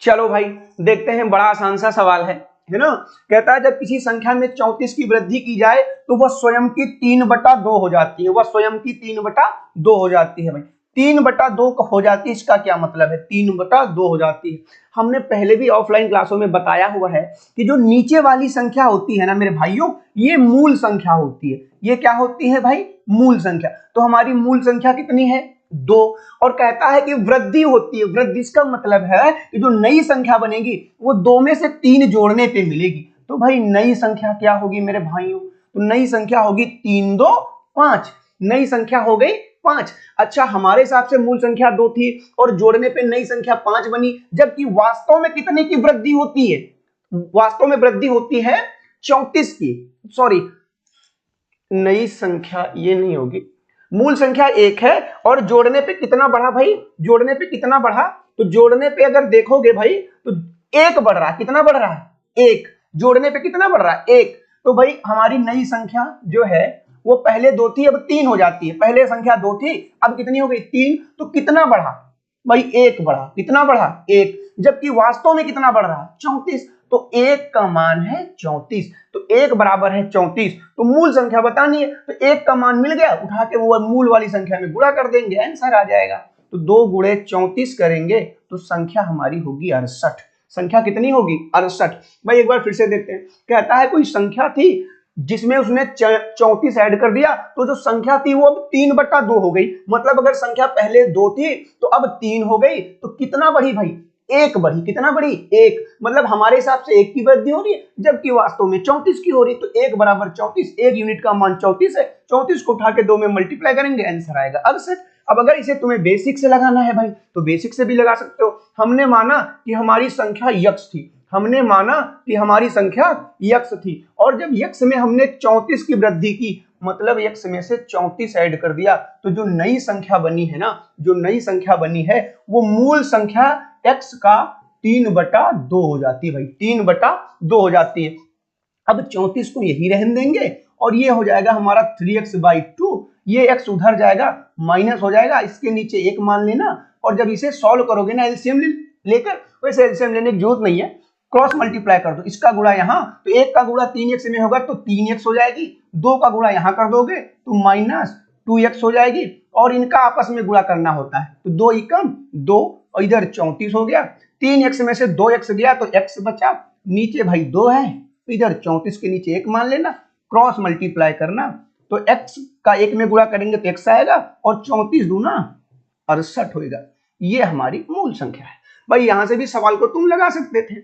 चलो भाई देखते हैं, बड़ा आसान सा सवाल है ना। कहता है जब किसी संख्या में 34 की वृद्धि की जाए तो वह स्वयं की 3/2 हो जाती है। वह स्वयं की 3/2 हो जाती है भाई। 3/2 हो जाती है, इसका क्या मतलब है? 3/2 हो जाती है। हमने पहले भी ऑफलाइन क्लासों में बताया हुआ है कि जो नीचे वाली संख्या होती है ना मेरे भाइयों, ये मूल संख्या होती है। ये क्या होती है भाई? मूल संख्या। तो हमारी मूल संख्या कितनी है? 2। और कहता है कि वृद्धि होती है। वृद्धि इसका मतलब है कि जो नई संख्या बनेगी वो 2 में से 3 जोड़ने पे मिलेगी। तो भाई नई संख्या क्या होगी मेरे भाइयों? तो नई संख्या होगी 3 2 5। नई संख्या हो गई 5। अच्छा, हमारे हिसाब से मूल संख्या 2 थी और जोड़ने पे नई संख्या 5 बनी, जबकि वास्तव में कितने की वृद्धि होती है? वास्तव में वृद्धि होती है 34 की। सॉरी, नई संख्या ये नहीं होगी, मूल संख्या 1 है और जोड़ने पे कितना बढ़ा भाई? जोड़ने पे कितना बढ़ा? तो जोड़ने पे अगर देखोगे भाई तो 1 बढ़ रहा है। कितना बढ़ रहा है? 1। जोड़ने पे कितना बढ़ रहा है? 1। तो भाई हमारी नई संख्या जो है वो पहले 2 थी, अब 3 हो जाती है। पहले संख्या 2 थी, अब कितनी हो गई? 3। तो कितना बढ़ा भाई? 1 बढ़ा। कितना बढ़ा? 1। जबकि वास्तव में कितना बढ़ रहा है? 34। तो 1 का मान है 34। तो 1 बराबर है 34। तो मूल संख्या बतानी है, तो 1 का मान मिल गया, उठा के वो मूल वाली संख्या में गुणा कर देंगे, आंसर आ जाएगा। तो 2 गुणे 34 करेंगे तो संख्या हमारी होगी 68। संख्या कितनी होगी? 68। भाई एक बार फिर से देखते हैं। कहता है कोई संख्या थी जिसमें उसने 34 ऐड कर दिया, तो जो संख्या थी वो अब 3/2 हो गई। मतलब अगर संख्या पहले 2 थी तो अब 3 हो गई। तो कितना बढ़ी भाई? 1 बढ़ी। कितना बढ़ी? 1। मतलब हमारे हिसाब से 1 की वृद्धि हो रही है, जबकि वास्तव में 34 की हो रही है। तो 1 बराबर 34। 1 यूनिट का मान 34 है। 34 को उठा के 2 में मल्टीप्लाई करेंगे, आंसर आएगा 68। अब अगर इसे तुम्हें बेसिक से लगाना है भाई तो बेसिक से भी लगा सकते हो। हमने माना कि हमारी संख्या यक्ष थी। हमने माना कि हमारी संख्या यक्ष थी और जब यक्ष में हमने 34 की वृद्धि की, मतलब यक्ष में से 34 ऐड कर दिया, तो जो नई संख्या बनी है ना, जो नई संख्या बनी है वो मूल संख्या x का 3/2 हो जाती है भाई। 3/2 हो जाती है। अब 34 को यही रहने देंगे और ये हो जाएगा हमारा 3x/2। ये x उधर जाएगा, माइनस हो जाएगा, इसके नीचे 1 मान लेना। और जब इसे सॉल्व करोगे ना एलसीएम लेकर, वैसे एलसीएम लेने की जरूरत नहीं है, क्रॉस मल्टीप्लाई कर दो। इसका गुणा यहाँ, तो 1 का गुणा 3x में होगा तो 3x हो जाएगी। 2 का गुणा यहाँ कर दोगे तो -2x हो जाएगी। और इनका आपस में गुणा करना होता है, तो 2 एकम 2 और इधर 34 हो गया। 3x में से 2x गया तो x बचा, नीचे भाई 2 है तो इधर 34 के नीचे 1 मान लेना, क्रॉस मल्टीप्लाई करना। तो x का 1 में गुणा करेंगे तो x आएगा और 34 दूना 68 होगा। ये हमारी मूल संख्या है भाई। यहां से भी सवाल को तुम लगा सकते थे।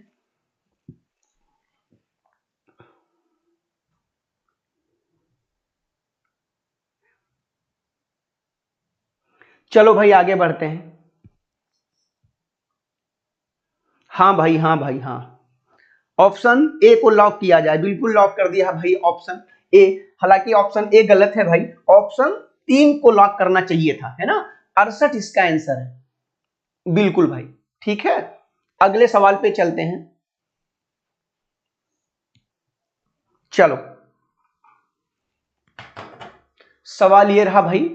चलो भाई आगे बढ़ते हैं। हाँ भाई, हाँ भाई, हाँ। ऑप्शन ए को लॉक किया जाए। बिल्कुल लॉक कर दिया भाई ऑप्शन ए। हालांकि ऑप्शन ए गलत है भाई, ऑप्शन 3 को लॉक करना चाहिए था, है ना। 68 इसका आंसर है। बिल्कुल भाई, ठीक है। अगले सवाल पे चलते हैं। चलो सवाल ये रहा भाई।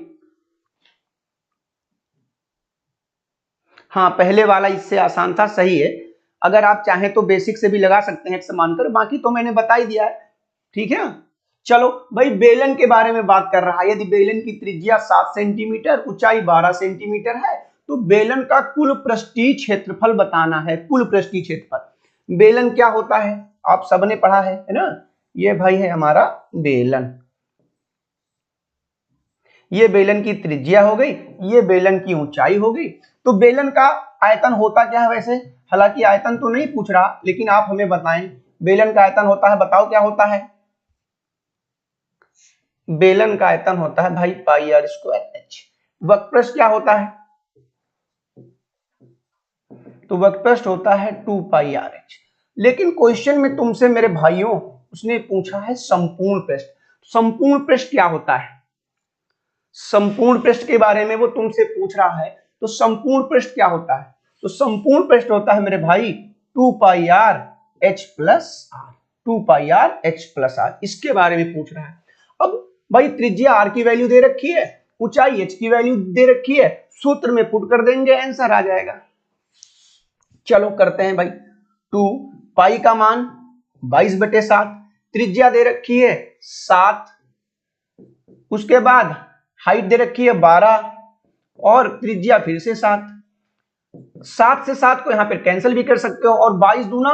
हाँ, पहले वाला इससे आसान था, सही है। अगर आप चाहें तो बेसिक से भी लगा सकते हैं x मानकर, बाकी तो मैंने बता ही दिया है, ठीक है। चलो भाई, बेलन के बारे में बात कर रहा है। यदि बेलन की त्रिज्या 7 सेंटीमीटर, ऊंचाई 12 सेंटीमीटर है, तो बेलन का कुल पृष्ठीय क्षेत्रफल बताना है। कुल पृष्ठीय क्षेत्रफल। बेलन क्या होता है आप सबने पढ़ा है ना। ये भाई है हमारा बेलन। ये बेलन की त्रिज्या हो गई, ये बेलन की ऊंचाई हो गई। तो बेलन का आयतन होता क्या है वैसे? हालांकि आयतन तो नहीं पूछ रहा, लेकिन आप हमें बताएं बेलन का आयतन होता है, बताओ क्या होता है? बेलन का आयतन होता है भाई πr²h। वक्रपृष्ठ क्या होता है? तो वक्रपृष्ठ होता है 2πrh। लेकिन क्वेश्चन में तुमसे मेरे भाइयों उसने पूछा है संपूर्ण पृष्ठ। संपूर्ण पृष्ठ क्या होता है? संपूर्ण पृष्ठ के बारे में वो तुमसे पूछ रहा है। तो संपूर्ण पृष्ठ क्या होता है? तो संपूर्ण पृष्ठ होता है मेरे भाई 2πr H plus R, 2πr H plus R, इसके बारे में पूछ रहा है। अब भाई त्रिज्या आर की वैल्यू दे रखी है, ऊंचाई एच की वैल्यू दे रखी है, सूत्र में पुट कर देंगे, आंसर आ जाएगा। चलो करते हैं भाई। 2 पाई का मान 22/7, त्रिज्या दे रखी है 7, उसके बाद हाइट दे रखी है 12 और त्रिज्या फिर से 7। 7 से 7 को यहां पर कैंसिल भी कर सकते हो और 22 दूना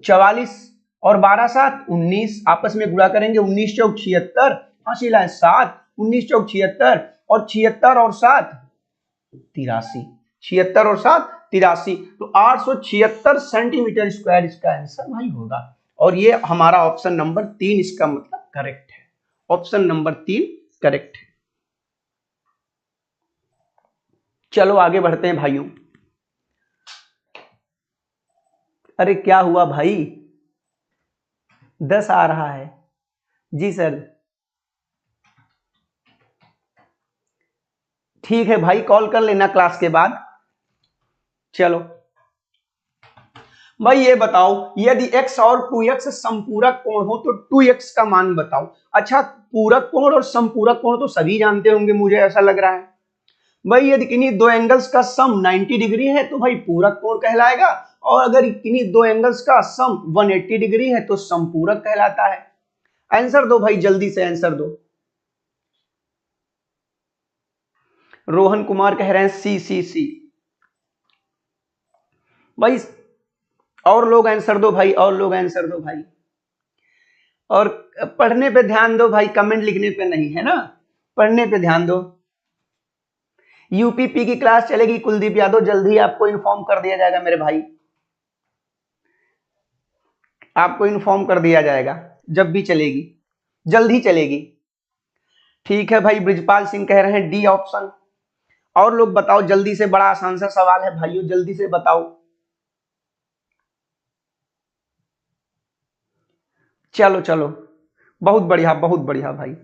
44 और 12 7 19, आपस में गुणा करेंगे 19 चौक 76, हासिल है 7, 19 चौक 76 और 76 और 7 83, 76 और 7 83, तो 876 सेंटीमीटर स्क्वायर इसका आंसर भाई होगा। और ये हमारा ऑप्शन नंबर 3 इसका मतलब करेक्ट है, ऑप्शन नंबर 3 करेक्ट है। चलो आगे बढ़ते हैं भाइयों। अरे क्या हुआ भाई, 10 आ रहा है जी सर, ठीक है भाई, कॉल कर लेना क्लास के बाद। चलो भाई ये बताओ, यदि x और 2x समपूरक कोण हो तो 2x का मान बताओ। अच्छा, पूरक कोण और समपूरक कोण तो सभी जानते होंगे, मुझे ऐसा लग रहा है। भाई यदि किन्हीं दो एंगल्स का सम 90 डिग्री है तो भाई पूरक कोण कहलाएगा, और अगर किन्हीं दो एंगल्स का सम 180 डिग्री है तो समपूरक कहलाता है। आंसर दो भाई, जल्दी से आंसर दो। रोहन कुमार कह रहे हैं सी। भाई और लोग आंसर दो भाई, और लोग आंसर दो भाई, और पढ़ने पे ध्यान दो भाई, कमेंट लिखने पे नहीं, है ना, पढ़ने पे ध्यान दो। यूपीपी की क्लास चलेगी कुलदीप यादव, जल्द ही आपको इन्फॉर्म कर दिया जाएगा मेरे भाई, आपको इन्फॉर्म कर दिया जाएगा जब भी चलेगी, जल्द ही चलेगी। ठीक है भाई, ब्रिजपाल सिंह कह रहे हैं डी ऑप्शन। और लोग बताओ जल्दी से, बड़ा आसान सा सवाल है भाइयों, जल्दी से बताओ। चलो चलो, बहुत बढ़िया भाई।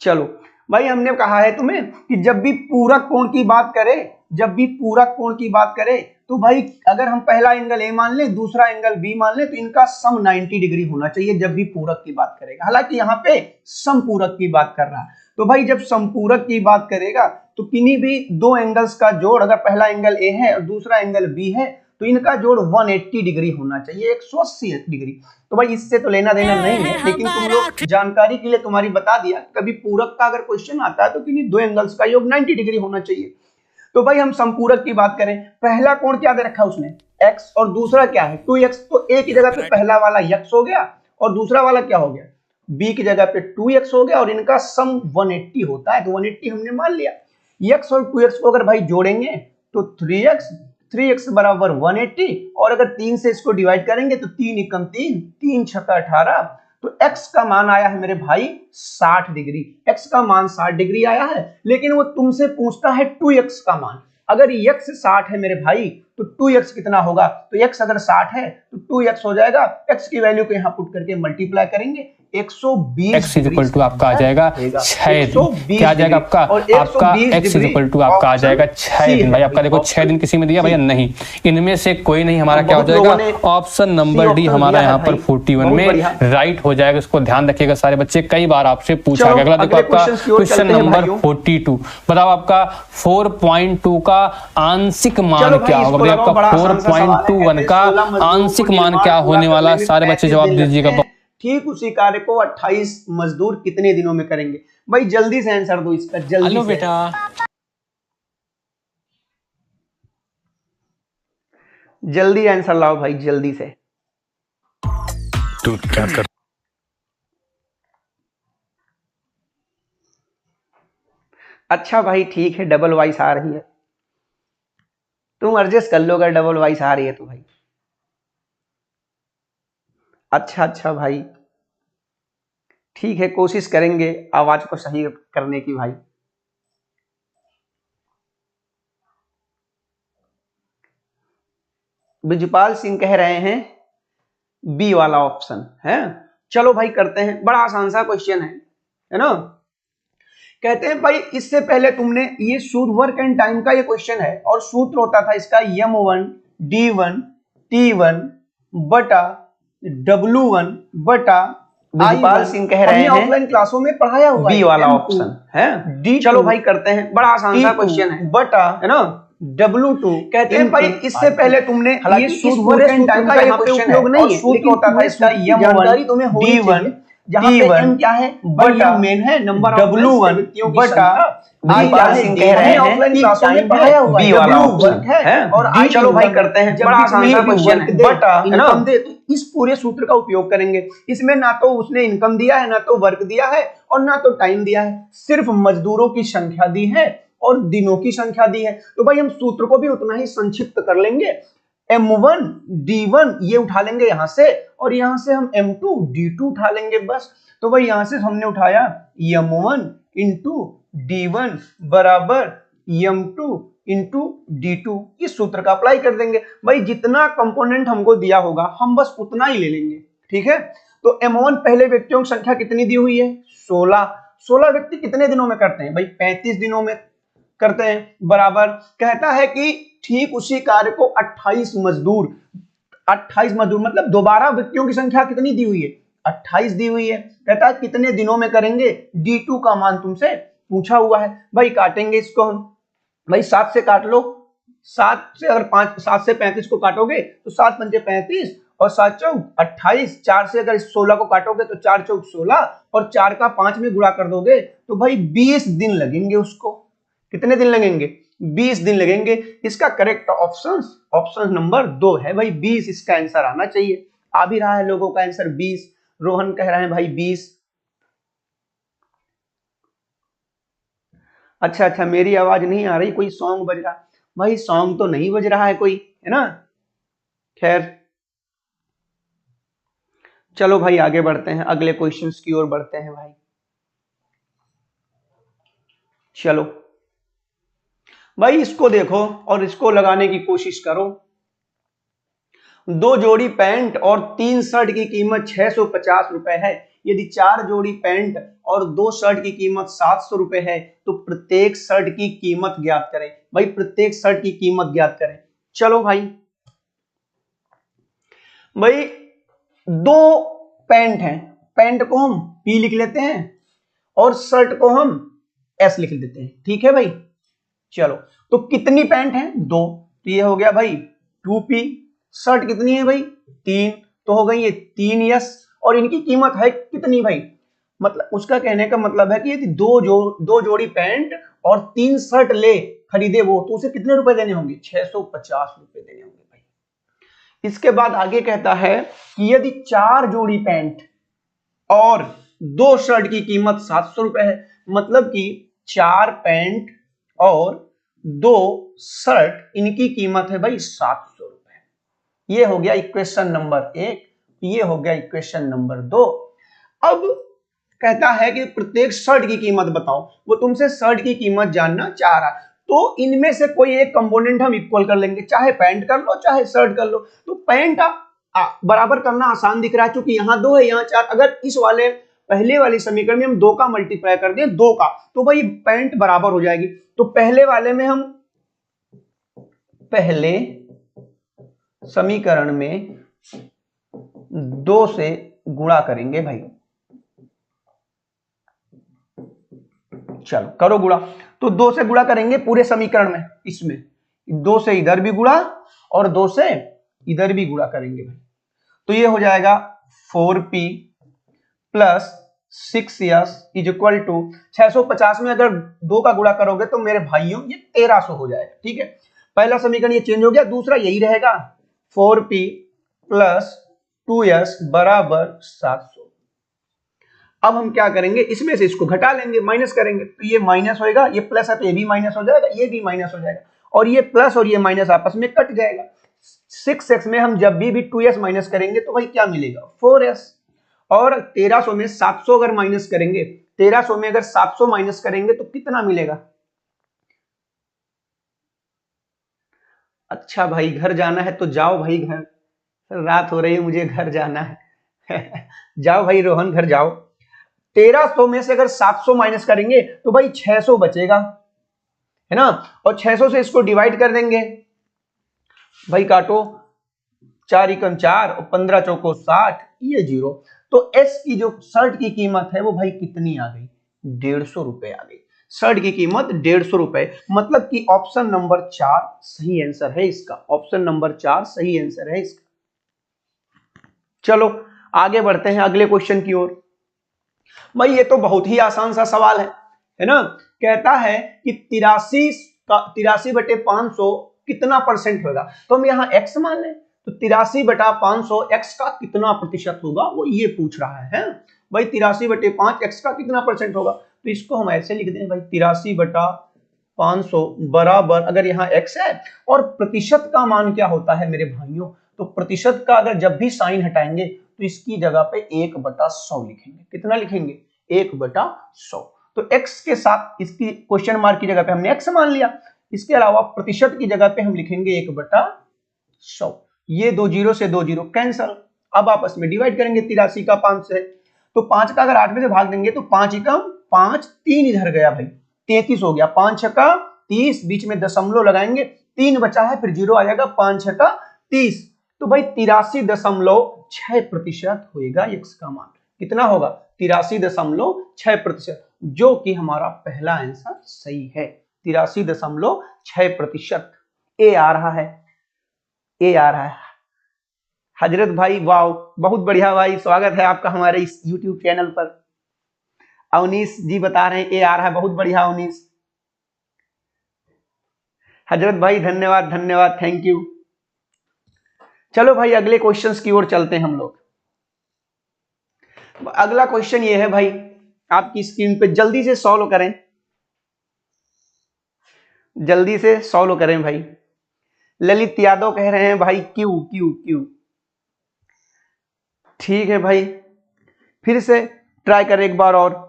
चलो भाई, हमने कहा है तुम्हें कि जब भी पूरक कोण की बात करें, जब भी पूरक कोण की बात करें तो भाई अगर हम पहला एंगल ए मान लें, दूसरा एंगल बी मान लें, तो इनका सम 90 डिग्री होना चाहिए जब भी पूरक की बात करेगा। हालांकि यहाँ पे समपूरक की बात कर रहा है, तो भाई जब समपूरक की बात करेगा तो किन्हीं भी दो एंगल्स का जोड़, अगर पहला एंगल ए है और दूसरा एंगल बी है, तो इनका जोड़ 180 डिग्री होना चाहिए, 180 डिग्री। तो भाई इससे तो लेना देना नहीं है, लेकिन तुम लोग जानकारी के लिए तुम्हारी बता दिया, कभी पूरक का अगर क्वेश्चन आता है तो किन्हीं दो एंगल्स का योग 90 डिग्री होना चाहिए। तो भाई हम समपूरक की बात करें, पहला कोण क्या दे रखा है उसने, x, और दूसरा क्या है 2x, तो a की जगह पे पहला वाला x हो गया और दूसरा वाला क्या हो गया, b की जगह पे 2x हो गया, और इनका सम 180 होता है, तो 180 हमने मान लिया। x और 2x को अगर भाई जोड़ेंगे तो 3x बराबर 180, और अगर 3 से इसको डिवाइड करेंगे तो 3 एकम 3, 3 छक्का 18, तो x का मान आया है मेरे भाई 60 डिग्री, x का मान 60 डिग्री आया है। लेकिन वो तुमसे पूछता है 2x का मान, अगर x 60 है मेरे भाई तो 2x कितना होगा, तो x अगर 60 है तो 2x हो जाएगा, x की वैल्यू को यहाँ पुट करके मल्टीप्लाई करेंगे, 120 x इक्वल टू आपका आ जाएगा 6 दिन, क्या आ जाएगा आपका x इक्वल टू आपका आ जाएगा 6 दिन। भाई आपका देखो 6 दिन किसी में दिया भैया, नहीं, इनमें से कोई नहीं, हमारा क्या हो जाएगा, ऑप्शन नंबर डी हमारा यहाँ पर 41 में राइट हो जाएगा। इसको ध्यान रखिएगा सारे बच्चे, कई बार आपसे पूछा गया। अगला देखो आपका क्वेश्चन नंबर 42, बताओ आपका 4.2 का आंशिक मान क्या होगा। भाई आपका 4.21 का आंशिक मान क्या होने वाला, सारे बच्चे जवाब दीजिएगा। ठीक उसी कार्य को 28 मजदूर कितने दिनों में करेंगे। भाई जल्दी से आंसर दो इसका, जल्दी। हेलो बेटा, जल्दी आंसर लाओ भाई, जल्दी से। तू क्या कर, अच्छा भाई ठीक है, डबल वाइस आ रही है, तुम एडजस्ट कर लो अगर डबल वाइस आ रही है तो भाई। अच्छा भाई ठीक है, कोशिश करेंगे आवाज को सही करने की भाई। ब्रिजपाल सिंह कह रहे हैं बी वाला ऑप्शन है। चलो भाई करते हैं, बड़ा आसान सा क्वेश्चन है ना। कहते हैं भाई इससे पहले तुमने ये सूत्र वर्क एंड टाइम का ये क्वेश्चन है, और सूत्र होता था इसका m1 d1 T1 बटा W1 बटा विजयपाल सिंह कह रहे हैं ऑफलाइन क्लासों में पढ़ाया हुआ बी वाला ऑप्शन है। चलो भाई करते हैं, बड़ा आसान सा क्वेश्चन है बटा है ना W2 कहते हैं भाई इससे पहले तुमने हालांकि इस पूरे सूत्र का यहाँ पे उपयोग नहीं है, लेकिन होता था इसका जानकारी तुम्हें होनी चाहिए। जहाँ पे M क्या है, बटा मेन है नंबर W1 बटा विजयपाल सिंह कह रहे हैं कि टाइम पढ़ाया हुआ बी वाला ऑप्शन है और डी। चलो भाई करते हैं, बड़ा आसान सा क्वेश्चन है, बटा इनकम दे, तो इस पूरे सूत्र का उपयोग करेंगे। इसमें ना तो उसने इनकम दिया है, ना तो वर्क दिया है और ना तो टाइम दिया है, सिर्फ मजदूरों की संख्या दी है और दिनों की संख्या दी है। तो भाई हम सूत्र को भी उतना ही संक्षिप्त कर लेंगे। M1 D1 ये उठा लेंगे यहां से और यहां से हम M2 D2 उठा लेंगे बस। तो भाई यहां से हमने उठाया M1 इंटू D1 बराबर M2 इंटू D2। इस सूत्र का अप्लाई कर देंगे। भाई जितना कंपोनेंट हमको दिया होगा हम बस उतना ही ले लेंगे, ठीक है। तो M1 पहले व्यक्तियों की संख्या कितनी दी हुई है, 16। 16 व्यक्ति कितने दिनों में करते हैं भाई, 35 दिनों में करते हैं। बराबर कहता है कि ठीक उसी कार्य को 28 मजदूर मतलब दोबारा व्यक्तियों की संख्या कितनी दी हुई है, 28 दी हुई है। कहता है कितने दिनों में करेंगे, D2 का मान तुमसे पूछा हुआ है। भाई काटेंगे इसको हम, भाई 7 से काट लो, 7 से अगर 7 से 35 को काटोगे तो 7 पंचे 35 और 7 चौक 28। 4 से अगर 16 को काटोगे तो 4 चौक 16 और 4 का 5 में गुणा कर दोगे तो भाई 20 दिन लगेंगे उसको। कितने दिन लगेंगे, 20 दिन लगेंगे। इसका करेक्ट ऑप्शन नंबर 2 है भाई 20 इसका आंसर आना चाहिए। आ भी रहा है लोगों का आंसर 20। रोहन कह रहे हैं भाई 20। अच्छा मेरी आवाज नहीं आ रही, कोई सॉन्ग बज रहा। भाई सॉन्ग तो नहीं बज रहा है कोई, है ना। खैर चलो भाई आगे बढ़ते हैं, अगले क्वेश्चंस की ओर बढ़ते हैं भाई। चलो भाई इसको देखो और इसको लगाने की कोशिश करो। 2 जोड़ी पैंट और 3 शर्ट की कीमत 650 रुपए है। यदि 4 जोड़ी पैंट और 2 शर्ट की कीमत 700 रुपए है तो प्रत्येक शर्ट की कीमत ज्ञात करें। भाई प्रत्येक शर्ट की कीमत ज्ञात करें। चलो भाई 2 पैंट हैं, पैंट को हम P लिख लेते हैं और शर्ट को हम S लिख देते हैं, ठीक है भाई। चलो तो कितनी पैंट है, 2, तो ये हो गया भाई 2P। शर्ट कितनी है भाई, 3, तो हो गई ये 3S। और इनकी कीमत है कितनी भाई, मतलब उसका कहने का मतलब है कि यदि 2 जोड़ी पैंट और 3 शर्ट खरीदे वो, तो उसे कितने रुपए देने होंगे, 650 रुपए देने होंगे भाई। इसके बाद आगे कहता है कि यदि 4 जोड़ी पैंट और 2 शर्ट की कीमत 700 रुपए है, मतलब कि 4 पैंट और 2 शर्ट इनकी कीमत है भाई 700 रुपए। ये हो गया इक्वेशन नंबर 1, ये हो गया इक्वेशन नंबर 2। अब कहता है कि प्रत्येक शर्ट की कीमत बताओ, वो तुमसे शर्ट की कीमत जानना चाह रहा है। तो इनमें से कोई एक कंपोनेंट हम इक्वल कर लेंगे, चाहे पैंट कर लो चाहे शर्ट कर लो। तो पैंट बराबर करना आसान दिख रहा है क्योंकि यहाँ 2 है यहाँ 4। अगर इस वाले पहले वाली समीकरण में हम 2 का मल्टीप्लाई कर दें 2 का, तो भाई पैंट बराबर हो जाएगी। तो पहले वाले में हम पहले समीकरण में 2 से गुणा करेंगे भाई। चलो करो गुणा, तो 2 से गुणा करेंगे पूरे समीकरण में। इसमें 2 से इधर भी गुणा और 2 से इधर भी गुणा करेंगे भाई। तो ये हो जाएगा 4P plus 6S is equal to 650 में अगर 2 का गुणा करोगे तो मेरे भाइयों ये 1300 हो जाएगा, ठीक है। पहला समीकरण ये चेंज हो गया, दूसरा यही रहेगा 4P प्लस 2S बराबर 700। अब हम क्या करेंगे, इसमें से इसको घटा लेंगे, माइनस करेंगे, तो ये माइनस होएगा, ये प्लस है तो ये भी माइनस हो जाएगा, ये भी माइनस हो जाएगा और ये प्लस और ये माइनस आपस में कट जाएगा। 6x में हम जब भी 2s माइनस करेंगे तो भाई क्या मिलेगा, 4s। और 1300 में 700 अगर माइनस करेंगे, 1300 में अगर 700 माइनस करेंगे तो कितना मिलेगा। अच्छा भाई घर जाना है तो जाओ भाई, घर रात हो रही है, मुझे घर जाना है जाओ भाई रोहन घर जाओ। 1300 में से अगर 700 माइनस करेंगे तो भाई 600 बचेगा, है ना। और 600 से इसको डिवाइड कर देंगे भाई, काटो 4 एकम 4 और 15 चौको 60, ये 0। तो एस की जो शर्ट की कीमत है वो भाई कितनी आ गई? 150 रुपए आ गई। शर्ट की कीमत 150 रुपए, मतलब कि ऑप्शन नंबर 4 सही आंसर है इसका। ऑप्शन नंबर 4 सही आंसर है इसका। चलो आगे बढ़ते हैं अगले क्वेश्चन की ओर। भाई ये तो बहुत ही आसान सा सवाल है ना। कहता है कि 83/500 कितना परसेंट होगा। तो हम यहाँ x मान लें, तो 83/500 x का कितना प्रतिशत होगा वो ये पूछ रहा है। भाई 83/5 x का कितना परसेंट होगा, तो इसको हम ऐसे लिख दें भाई 83/500 बराबर, अगर यहाँ x है और प्रतिशत का मान क्या होता है मेरे भाइयों, तो प्रतिशत का अगर जब भी साइन हटाएंगे तो इसकी जगह पे 1/100 लिखेंगे। कितना लिखेंगे? 1/100। तो x के साथ इसकी क्वेश्चन मार्क की जगह पे हमने x मान लिया। इसके अलावा प्रतिशत की जगह पे हम लिखेंगे 1/100। ये 2 जीरो से 2 जीरो कैंसल। अब आपस में डिवाइड करेंगे 83 का 5 से, तो 5 का अगर 8 में से भाग देंगे तो 5 एकम 5, 3 इधर गया भाई, 33 हो गया। 5 छक्का 30, बीच में दशमलव लगाएंगे, 3 बचा है, फिर 0 आ जाएगा, 5 छक्का 30। तो भाई 83.6% होएगा x का मान। कितना होगा? 83.6%, जो कि हमारा पहला आंसर सही है। 83.6% ए आ रहा है, ए आ रहा है। हजरत भाई वाह, बहुत बढ़िया भाई, स्वागत है आपका हमारे इस YouTube चैनल पर। अवनीश जी बता रहे हैं ए आ रहा है, बहुत बढ़िया अवनीश। हजरत भाई धन्यवाद धन्यवाद, थैंक यू। चलो भाई अगले क्वेश्चंस की ओर चलते हैं हम लोग। अगला क्वेश्चन ये है भाई, आपकी स्क्रीन पे जल्दी से सॉल्व करें, जल्दी से सॉल्व करें भाई। ललित यादव कह रहे हैं भाई क्यू क्यू क्यू। ठीक है भाई, फिर से ट्राई करें एक बार और।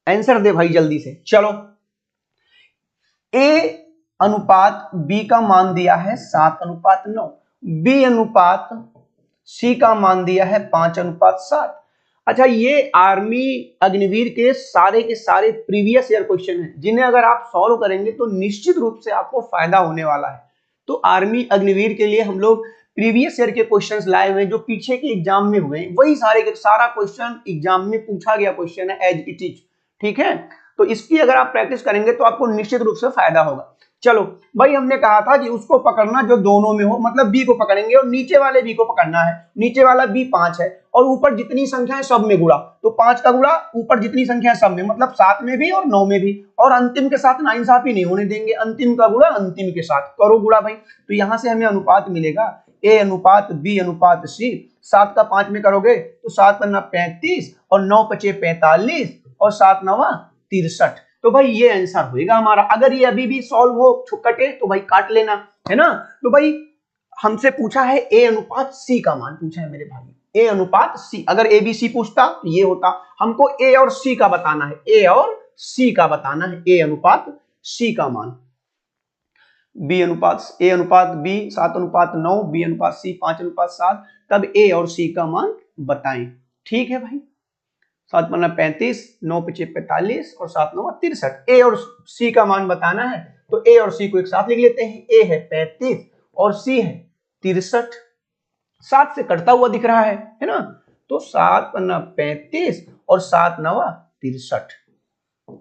आंसर दे भाई जल्दी से। चलो, ए अनुपात बी का मान दिया है 7:9, बी अनुपात सी का मान दिया है 5:7। अच्छा, ये आर्मी अग्निवीर के सारे प्रीवियस ईयर क्वेश्चन हैं, जिन्हें अगर आप सॉल्व करेंगे तो निश्चित रूप से आपको फायदा होने वाला है। तो आर्मी अग्निवीर के लिए हम लोग प्रीवियस ईयर के क्वेश्चंस लाए हुए हैं, जो पीछे के एग्जाम में हुए हैं, वही सारा क्वेश्चन एग्जाम में पूछा गया क्वेश्चन है एज इट इज। ठीक है, तो इसकी अगर आप प्रैक्टिस करेंगे तो आपको निश्चित रूप से फायदा होगा। चलो भाई, हमने कहा था कि उसको पकड़ना जो दोनों में हो, मतलब बी को पकड़ेंगे और नीचे वाले बी को पकड़ना है। नीचे वाला बी 5 है और ऊपर जितनी संख्या है सब में गुणा, तो 5 का गुणा ऊपर जितनी संख्या है सब में, मतलब 7 में भी और 9 में भी, और अंतिम के साथ नाइंसाफी नहीं होने देंगे, अंतिम का गुणा अंतिम के साथ करो गुणा भाई। तो यहां से हमें अनुपात मिलेगा ए अनुपात बी अनुपात सी। 7 का 5 में करोगे तो 7 पन्ना 35 और 9 पचे 45 और 7 नवा 63। तो भाई ये आंसर होएगा हमारा। अगर ये अभी भी सॉल्व हो कटे तो भाई काट लेना, है ना। तो भाई हमसे पूछा है ए अनुपात सी का मान पूछा है मेरे भाई, ए अनुपात सी। अगर ए बी सी पूछता तो ये होता, हमको ए और सी का बताना है, ए और सी का बताना है, ए अनुपात सी का मान। बी अनुपात ए अनुपात बी 7:9, बी अनुपात सी 5:7, तब ए और सी का मान बताएं। ठीक है भाई, 7 पन्ना 35, 9 पचे 45 और 7 9 63। ए और सी का मान बताना है तो ए और सी को एक साथ लिख लेते हैं। ए है 35 और सी है 63। 7 से कटता हुआ दिख रहा है ना। तो 7 पन्ना 35 और 7 नवा 63।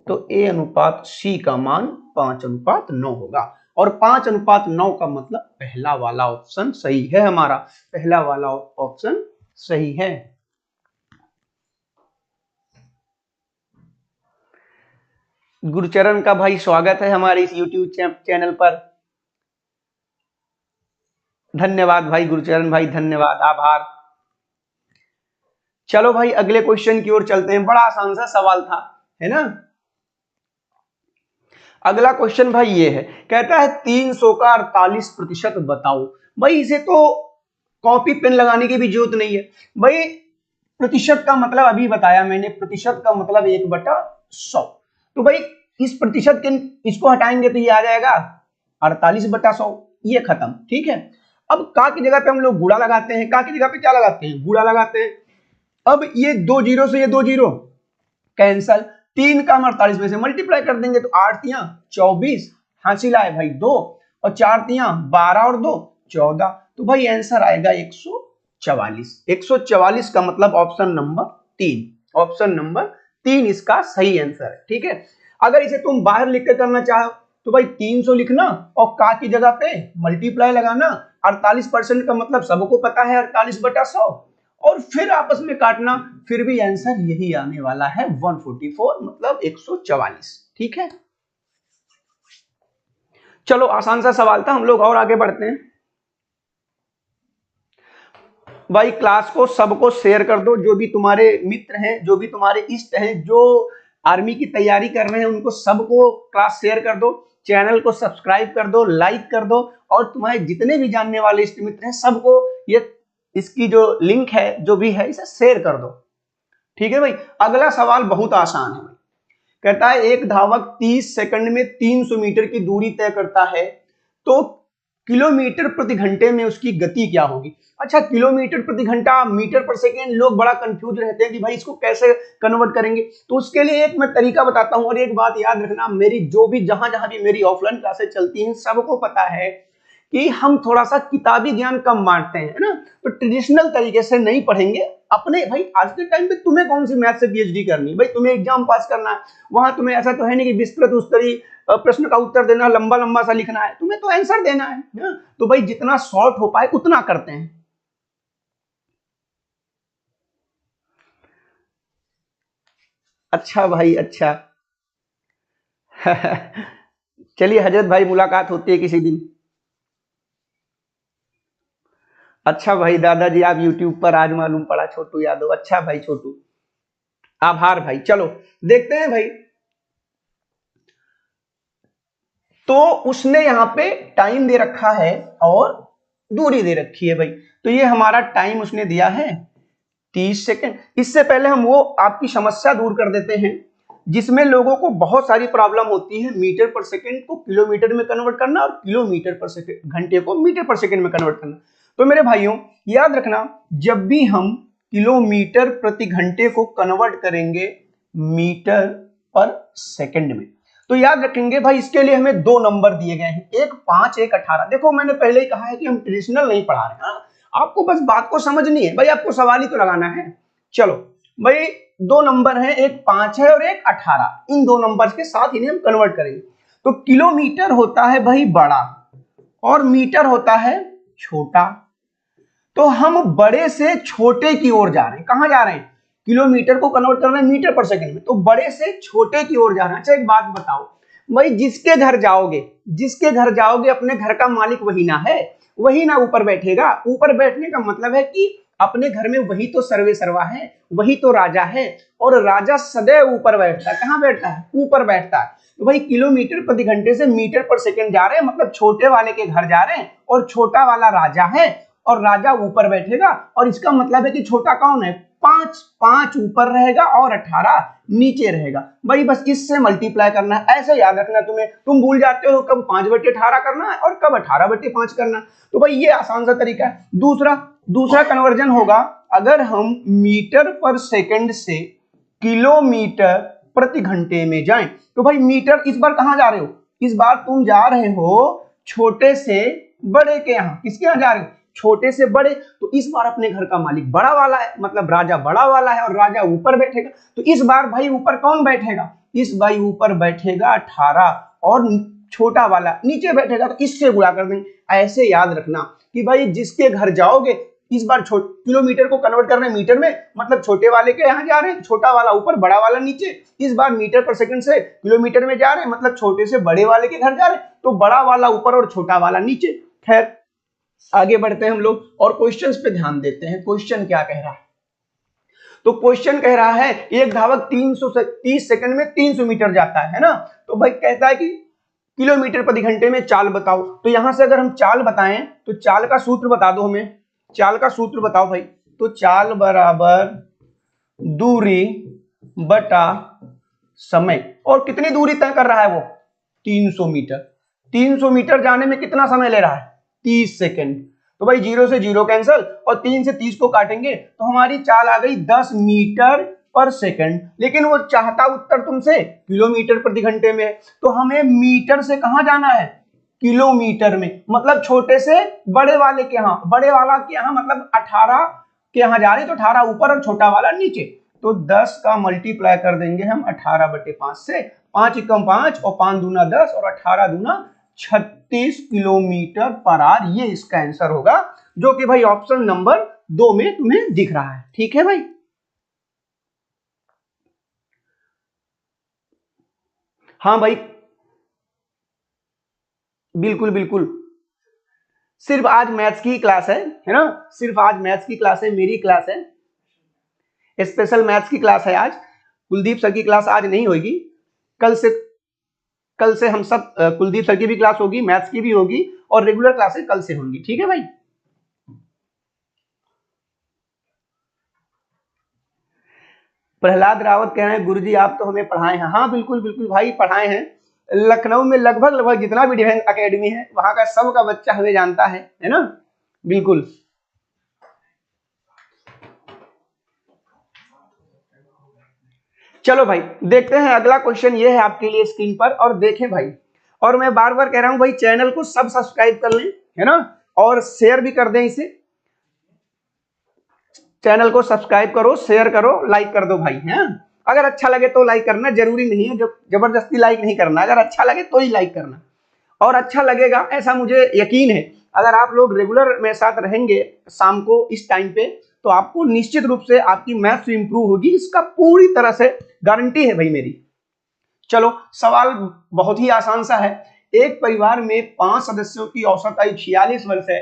तो ए अनुपात सी का मान 5:9 होगा। और 5:9 का मतलब पहला वाला ऑप्शन सही है हमारा, पहला वाला ऑप्शन सही है। गुरुचरण का भाई स्वागत है हमारे इस YouTube चैनल पर। धन्यवाद भाई गुरुचरण भाई, धन्यवाद, आभार। चलो भाई अगले क्वेश्चन की ओर चलते हैं। बड़ा आसान सा सवाल था, है ना। अगला क्वेश्चन भाई ये है, कहता है 300 का 48% बताओ। भाई इसे तो कॉपी पेन लगाने की भी जरूरत नहीं है भाई। प्रतिशत का मतलब अभी बताया मैंने, प्रतिशत का मतलब 1/100। तो भाई इस प्रतिशत के इसको हटाएंगे तो ये आ जाएगा 48/100, ये खत्म। ठीक है, अब का की जगह पे हम लोग गुणा लगाते हैं। का की जगह पे क्या लगाते हैं? गुणा लगाते हैं। अब ये 2 जीरो से ये 2 जीरो कैंसल, 3 का हम 48 में से मल्टीप्लाई कर देंगे तो 8 या 24, हासिल आए भाई 2, और 4 तियां 12 और 2 14। तो भाई आंसर आएगा 144। 144 का मतलब ऑप्शन नंबर 3, ऑप्शन नंबर 3 इसका सही आंसर है। ठीक है, अगर इसे तुम बाहर लिख के करना चाहो तो भाई 300 लिखना और का की जगह पे मल्टीप्लाई लगाना। 48% का मतलब सबको पता है 48/100, और फिर आपस में काटना, फिर भी आंसर यही आने वाला है 144, मतलब 144। ठीक है, चलो आसान सा सवाल था, हम लोग और आगे बढ़ते हैं। भाई क्लास को सबको शेयर कर दो, जो भी तुम्हारे मित्र हैं, जो भी तुम्हारे इष्ट हैं, जो आर्मी की तैयारी कर रहे हैं, उनको सबको क्लास शेयर कर दो, चैनल को सब्सक्राइब कर दो, लाइक कर दो, और तुम्हारे जितने भी जानने वाले इष्ट मित्र हैं सबको ये इसकी जो लिंक है जो भी है इसे शेयर कर दो। ठीक है भाई, अगला सवाल बहुत आसान है। कहता है एक धावक 30 सेकंड में 300 मीटर की दूरी तय करता है, तो किलोमीटर प्रति घंटे में उसकी गति क्या होगी। अच्छा, किलोमीटर प्रति घंटा मीटर पर सेकेंड, लोग बड़ा कंफ्यूज रहते हैं कि भाई इसको कैसे कन्वर्ट करेंगे। तो उसके लिए एक मैं तरीका बताता हूं, और एक बात याद रखना, मेरी जो भी जहां जहां भी मेरी ऑफलाइन क्लासेस चलती हैं सबको पता है कि हम थोड़ा सा किताबी ज्ञान कम बांटते हैं, है ना। तो ट्रेडिशनल तरीके से नहीं पढ़ेंगे अपने। भाई आज के टाइम पे तुम्हें कौन सी मैथ से पीएचडी करनी, भाई तुम्हें एग्जाम पास करना है, वहां तुम्हें ऐसा तो है नहीं कि विस्तृत उत्तरी प्रश्न का उत्तर देना, लंबा लंबा सा लिखना है, तुम्हें तो आंसर देना है ना? तो भाई जितना शॉर्ट हो पाए उतना करते हैं। अच्छा भाई, अच्छा चलिए हजरत भाई, मुलाकात होती है किसी दिन। अच्छा भाई, दादाजी आप यूट्यूब पर आज मालूम पड़ा, छोटू यादव। अच्छा भाई छोटू, आभार भाई। चलो देखते हैं भाई, तो उसने यहां पे टाइम दे रखा है और दूरी दे रखी है भाई। तो ये हमारा टाइम उसने दिया है 30 सेकंड। इससे पहले हम वो आपकी समस्या दूर कर देते हैं जिसमें लोगों को बहुत सारी प्रॉब्लम होती है, मीटर पर सेकंड को किलोमीटर में कन्वर्ट करना और किलोमीटर पर सेकंड घंटे को मीटर पर सेकंड में कन्वर्ट करना। तो मेरे भाइयों याद रखना, जब भी हम किलोमीटर प्रति घंटे को कन्वर्ट करेंगे मीटर पर सेकंड में, तो याद रखेंगे भाई इसके लिए हमें 2 नंबर दिए गए हैं, एक 5 एक 18। देखो मैंने पहले ही कहा है कि हम ट्रेडिशनल नहीं पढ़ा रहे हैं, आपको बस बात को समझनी है भाई, आपको सवाल ही तो लगाना है। चलो भाई 2 नंबर हैं, एक 5 है और एक 18, इन 2 नंबर्स के साथ इन्हें हम कन्वर्ट करेंगे। तो किलोमीटर होता है भाई बड़ा और मीटर होता है छोटा, तो हम बड़े से छोटे की ओर जा रहे हैं। कहां जा रहे हैं? किलोमीटर को कन्वर्ट कर रहे हैं मीटर पर सेकंड में, तो बड़े से छोटे की ओर जा रहे हैं। अच्छा एक बात बताओ भाई, जिसके घर जाओगे अपने घर का मालिक वही ना है, वही ना ऊपर बैठेगा। ऊपर बैठने का मतलब है कि अपने घर में वही तो सर्वे सर्वा है, वही तो राजा है, और राजा सदैव ऊपर बैठता है। कहां बैठता है? ऊपर बैठता है। तो भाई किलोमीटर प्रति घंटे से मीटर पर सेकंड जा रहे हैं, मतलब छोटे वाले के घर जा रहे हैं, और छोटा वाला राजा है और राजा ऊपर बैठेगा। और इसका मतलब है कि छोटा कौन है? 5 ऊपर रहेगा और 18 नीचे रहेगा। भाई बस इससे मल्टीप्लाई करना है, ऐसे याद रखना। तुम भूल जाते हो कब 5/18 करना है और कब 18/5 करना है। तो भाई ये आसान सा तरीका है। दूसरा कन्वर्जन होगा, अगर हम मीटर पर सेकंड से किलोमीटर प्रति घंटे में जाएं, तो भाई मीटर इस बार कहां जा रहे हो? इस बार तुम जा रहे हो छोटे से बड़े के यहां। किसके यहां जा रहे हो? छोटे से बड़े। तो इस बार अपने घर का मालिक बड़ा वाला है, मतलब राजा बड़ा वाला है और राजा ऊपर बैठेगा। तो इस बार भाई ऊपर कौन बैठेगा? इस भाई ऊपर बैठेगा 18 और छोटा वाला नीचे बैठेगा, तो इससे गुणा कर देंगे। ऐसे याद रखना कि भाई जिसके घर जाओगे, इस बार किलोमीटर को कन्वर्ट कर रहे हैं मीटर में, मतलब छोटे वाले के यहां जा रहे हैं, छोटा वाला ऊपर बड़ा वाला नीचे। इस बार मीटर पर सेकंड से किलोमीटर में जा रहे हैं, मतलब छोटे से बड़े वाले के घर जा रहे हैं, तो बड़ा वाला ऊपर और छोटा वाला नीचे। खैर आगे बढ़ते हैं हम लोग और क्वेश्चंस पे ध्यान देते हैं। क्वेश्चन क्या कह रहा है? तो क्वेश्चन कह रहा है एक धावक 330 सेकंड में 300 मीटर जाता है ना। तो भाई कहता है कि किलोमीटर प्रति घंटे में चाल बताओ। तो यहां से अगर हम चाल बताएं तो चाल का सूत्र बता दो हमें, चाल का सूत्र बताओ भाई। तो चाल बराबर दूरी बटा समय, और कितनी दूरी तय कर रहा है वो? 300 मीटर। 300 मीटर जाने में कितना समय ले रहा है? 30 सेकंड। तो भाई 0 से 0 कैंसिल और 3 से 30 को काटेंगे तो हमारी चाल आ गई 10 मीटर पर सेकंड। लेकिन वो चाहता उत्तर तुमसे किलोमीटर प्रति घंटे में, तो हमें मीटर से कहां जाना है? किलोमीटर में, मतलब छोटे से बड़े वाले के यहाँ, बड़े वाला के यहाँ मतलब 18 के यहाँ जा रहे तो 18 ऊपर और छोटा वाला नीचे, तो 10 का मल्टीप्लाई कर देंगे हम 18/5 से, 5 एकम 5 और 5 दूना 10 और 18 दूना 36 किलोमीटर पर आवर। ये इसका आंसर होगा, जो कि भाई ऑप्शन नंबर 2 में तुम्हें दिख रहा है। ठीक है भाई, हाँ भाई बिल्कुल बिल्कुल, सिर्फ आज मैथ्स की क्लास है ना, सिर्फ आज मैथ्स की क्लास है, मेरी क्लास है, स्पेशल मैथ्स की क्लास है आज। कुलदीप सर की क्लास आज नहीं होगी, कल से हम सब कुलदीप सर की भी क्लास होगी, मैथ्स की भी होगी और रेगुलर क्लासेस कल से होंगी। ठीक है भाई, प्रहलाद रावत कह रहे हैं गुरुजी आप तो हमें पढ़ाए हैं। हाँ बिल्कुल बिल्कुल भाई पढ़ाए हैं, लखनऊ में लगभग जितना भी डिफेंस एकेडमी है वहां का सबका बच्चा हमें जानता है ना, बिल्कुल। चलो भाई देखते हैं, अगला क्वेश्चन ये है आपके लिए स्क्रीन पर, और देखें भाई, और मैं बार बार कह रहा हूं भाई चैनल को सब सब्सक्राइब कर लें, है ना, और शेयर भी कर दें इसे, चैनल को सब्सक्राइब करो, शेयर करो, लाइक कर दो भाई, हैं। अगर अच्छा लगे तो लाइक करना, जरूरी नहीं है जबरदस्ती लाइक नहीं करना, अगर अच्छा लगे तो ही लाइक करना, और अच्छा लगेगा ऐसा मुझे यकीन है। अगर आप लोग रेगुलर मेरे साथ रहेंगे शाम को इस टाइम पे, तो आपको निश्चित रूप से आपकी मैथ्स इंप्रूव होगी, इसका पूरी तरह से गारंटी है भाई मेरी। चलो सवाल बहुत ही आसान सा है। एक परिवार में 5 सदस्यों की औसत आयु 46 वर्ष है।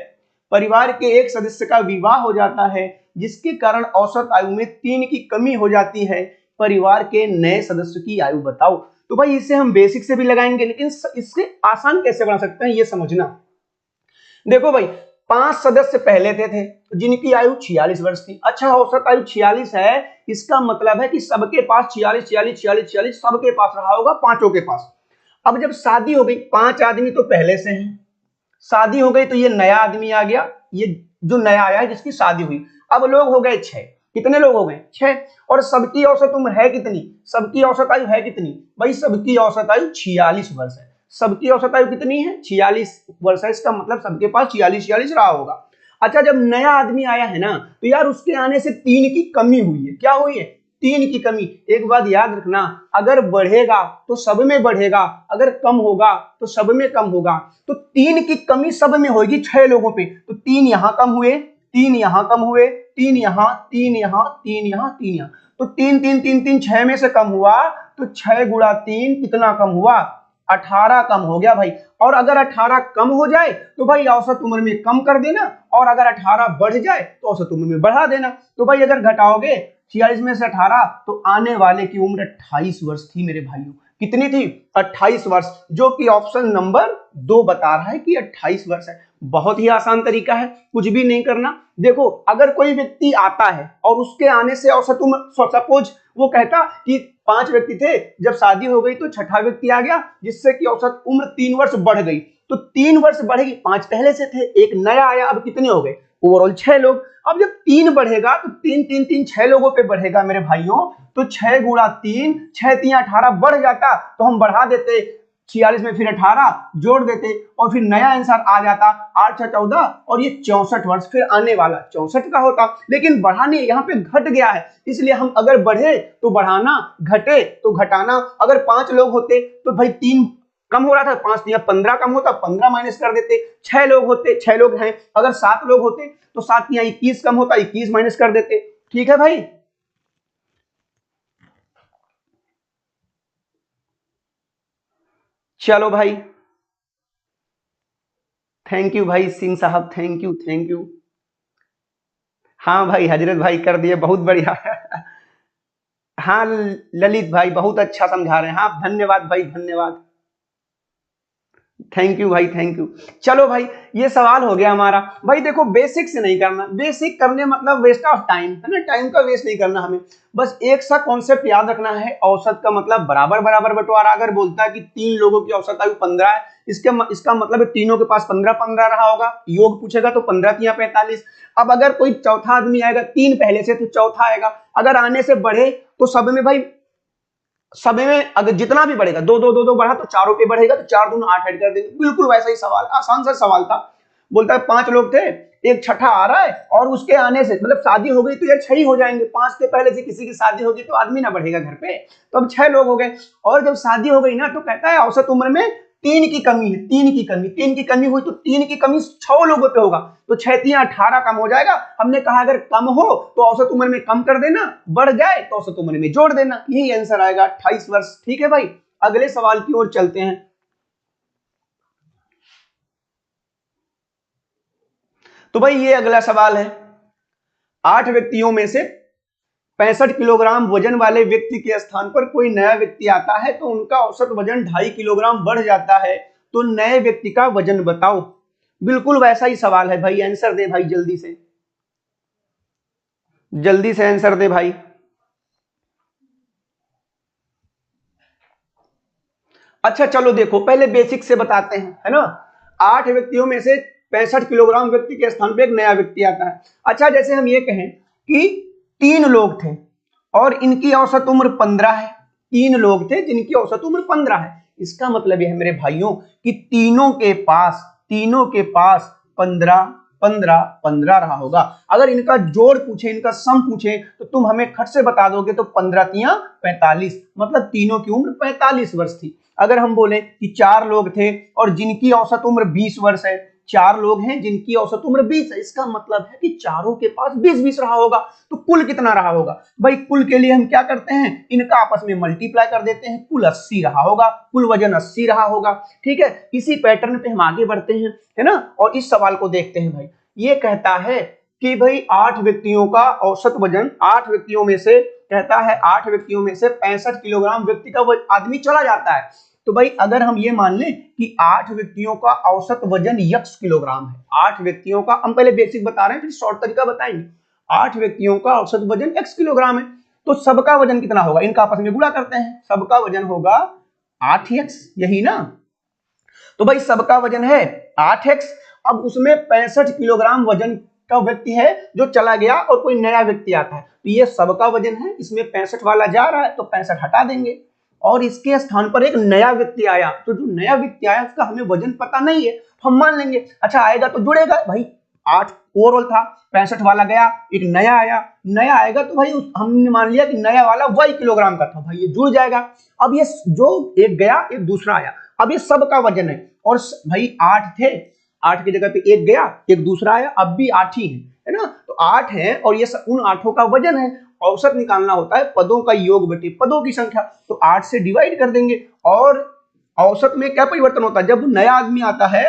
परिवार के एक सदस्य का विवाह हो जाता है, जिसके कारण औसत आयु में 3 की कमी हो जाती है। परिवार के नए सदस्य की आयु बताओ। तो भाई इसे हम बेसिक से भी लगाएंगे, लेकिन इससे आसान कैसे बना सकते हैं ये समझना। देखो भाई 5 सदस्य पहले थे जिनकी आयु 46 वर्ष थी। अच्छा औसत आयु 46 है, इसका मतलब है कि सबके पास 46 सबके पास रहा होगा, पांचों के पास। अब जब शादी हो गई, 5 आदमी तो पहले से हैं, शादी हो गई तो ये नया आदमी आ गया, ये जो नया आया है जिसकी शादी हुई। अब लोग हो गए 6, कितने लोग हो गए 6, और सबकी औसत उम्र है कितनी, सबकी औसत आयु है कितनी भाई, सबकी औसत आयु 46 वर्ष है। सबकी औसत आयु कितनी है 46 वर्ष है, इसका मतलब सबके पास 46 रहा होगा। अच्छा जब नया आदमी आया है ना, तो यार उसके आने से 3 की कमी हुई है। क्या हुई है 3 की कमी। एक बात याद रखना, अगर बढ़ेगा तो सब में बढ़ेगा, अगर कम होगा तो सब में कम होगा। तो 3 की कमी सब में होगी 6 लोगों पे, तो 3 यहां कम हुए, 3 यहां कम हुए, 3 यहां, 3 यहां, 3 यहां, 3 यहां, तो 3 3 3 3 6 में से कम हुआ, तो 6 गुणा 3 कितना कम हुआ 18 कम हो गया भाई। और अगर 18 कम हो जाए तो भाई औसत उम्र में कम कर देना, और अगर 18 बढ़ जाए तो औसत उम्र में बढ़ा देना। तो भाई अगर घटाओगे 46 में से 18, तो आने वाले की उम्र 28 वर्ष थी मेरे भाइयों। कितनी थी 28 वर्ष, जो कि ऑप्शन नंबर 2 बता रहा है कि 28 वर्ष है। बहुत ही आसान तरीका है, कुछ भी नहीं करना। देखो अगर कोई व्यक्ति आता है और उसके आने से औसत उम्र, सपोज वो कहता कि 5 व्यक्ति थे, जब शादी हो गई तो छठा व्यक्ति आ गया, जिससे कि औसत उम्र 3 वर्ष बढ़ गई, तो 3 वर्ष बढ़ेगी, 5 पहले से थे, एक नया आया, अब कितने हो गए ओवरऑल 6 लोग। अब जब 3 बढ़ेगा तो 3 3 3 6 लोगों पे बढ़ेगा मेरे भाइयों, तो 6 गुणा 3, 6 3 18 बढ़ जाता, तो हम बढ़ा देते 46 में फिर 18 जोड़ देते, और फिर नया आंसर आ जाता 8 6 14, और ये 64 वर्ष फिर आने वाला 64 का होता। लेकिन बढ़ाने यहाँ पे घट गया है, इसलिए हम अगर बढ़े तो बढ़ाना, घटे तो घटाना। अगर 5 लोग होते तो भाई 3 कम हो रहा था, 5 या 15 कम होता, 15 माइनस कर देते। 6 लोग होते, 6 लोग हैं, अगर 7 लोग होते तो 7 या 21 कम होता, 21 माइनस कर देते। ठीक है भाई, चलो भाई, थैंक यू भाई सिंह साहब, थैंक यू थैंक यू। हाँ भाई हजरत भाई कर दिए, बहुत बढ़िया। हाँ ललित भाई बहुत अच्छा समझा रहे हैं, हाँ धन्यवाद भाई, धन्यवाद, थैंक यू भाई, थैंक यू। चलो भाई ये सवाल हो गया हमारा। भाई देखो बेसिक से नहीं करना, बेसिक करने मतलब वेस्ट ऑफ टाइम है ना, टाइम का वेस्ट नहीं करना हमें। बस एक सा कॉन्सेप्ट याद रखना है, औसत का मतलब बराबर बराबर बंटवारा। अगर बोलता है कि 3 लोगों की औसत आयु 15 है, इसका मतलब है तीनों के पास 15 15 रहा होगा। योग पूछेगा तो 15 3 45। अब अगर कोई चौथा आदमी आएगा, 3 पहले से तो चौथा आएगा, अगर आने से बढ़े तो सब में भाई सब में अगर जितना भी बढ़ेगा, दो दो दो दो बढ़ा तो चारों पे बढ़ेगा, तो 4 दूनी 8 ऐड कर देंगे। बिल्कुल वैसा ही सवाल, आसान सा सवाल था। बोलता है 5 लोग थे, एक छठा आ रहा है और उसके आने से मतलब शादी हो गई तो यार 6 ही हो जाएंगे। 5 के पहले से किसी की शादी होगी तो आदमी ना बढ़ेगा घर पे, तो अब 6 लोग हो गए। और जब शादी हो गई ना तो कहता है औसत उम्र में 3 की कमी है, 3 की कमी हुई तो 3 की कमी 6 लोगों पे होगा, तो 6 3 18 कम हो जाएगा। हमने कहा अगर कम हो तो औसत उम्र में कम कर देना, बढ़ जाए तो औसत उम्र में जोड़ देना, यही आंसर आएगा 28 वर्ष। ठीक है भाई, अगले सवाल की ओर चलते हैं। तो भाई ये अगला सवाल है, 8 व्यक्तियों में से 65 किलोग्राम वजन वाले व्यक्ति के स्थान पर कोई नया व्यक्ति आता है तो उनका औसत वजन 2.5 किलोग्राम बढ़ जाता है, तो नए व्यक्ति का वजन बताओ। बिल्कुल वैसा ही सवाल है भाई, आंसर दे भाई, जल्दी से आंसर दे भाई। अच्छा चलो देखो, पहले बेसिक से बताते हैं, है ना। 8 व्यक्तियों में से 65 किलोग्राम व्यक्ति के स्थान पे एक नया व्यक्ति आता है। अच्छा जैसे हम ये कहें कि 3 लोग थे और इनकी औसत उम्र 15 है, 3 लोग थे जिनकी औसत उम्र 15 है, इसका मतलब यह है मेरे भाइयों कि तीनों के पास 15 15 15 रहा होगा। अगर इनका जोड़ पूछे, इनका सम पूछे तो तुम हमें खट से बता दोगे, तो 15 तिया 45, मतलब तीनों की उम्र 45 वर्ष थी। अगर हम बोले कि 4 लोग थे और जिनकी औसत उम्र 20 वर्ष है, 4 लोग हैं जिनकी औसत उम्र 20 है, इसका मतलब है कि चारों के पास 20 रहा होगा, तो कुल कितना रहा होगा भाई। कुल के लिए हम क्या करते हैं, इनका आपस में मल्टीप्लाई कर देते हैं, कुल 80 रहा होगा, कुल वजन 80 रहा होगा। ठीक है, इसी पैटर्न पे हम आगे बढ़ते हैं, है ना। और इस सवाल को देखते हैं भाई, ये कहता है कि भाई 8 व्यक्तियों का औसत वजन, 8 व्यक्तियों में से कहता है 8 व्यक्तियों में से 65 किलोग्राम व्यक्ति का आदमी चला जाता है। तो भाई अगर हम ये मान लें कि 8 व्यक्तियों का औसत वजन x किलोग्राम है, 8 व्यक्तियों का, हम पहले बेसिक बता रहे हैं फिर शॉर्ट तरीका बताएंगे। 8 व्यक्तियों का औसत वजन x किलोग्राम है, तो सबका वजन कितना होगा, इनका आपस में गुणा करते हैं, सबका वजन होगा 8x, यही ना। तो भाई सबका वजन है 8x, अब उसमें 65 किलोग्राम वजन का व्यक्ति है जो चला गया और कोई नया व्यक्ति आता है, तो ये सबका वजन है, इसमें 65 वाला जा रहा है तो 65 हटा देंगे और इसके स्थान पर एक नया व्यक्ति आया, तो जो नया व्यक्ति आया उसका हमें वजन पता नहीं है तो हम मान लेंगे अच्छा आएगा तो जुड़ेगा भाई। 8 ओवरऑल था, 65 वाला गया, एक नया आया, नया आएगा तो भाई हमने मान लिया कि नया वाला y किलोग्राम का था, भाई ये जुड़ जाएगा। अब ये जो एक गया एक दूसरा आया, अब ये सबका वजन है और भाई 8 थे, 8 की जगह पे एक गया एक दूसरा आया, अब भी 8 ही है ना, तो 8 है और ये उन 8 का वजन है। औसत निकालना होता है पदों का योग बटे पदों की संख्या, तो 8 से डिवाइड कर देंगे। और औसत में क्या परिवर्तन होता है, जब नया आदमी आता है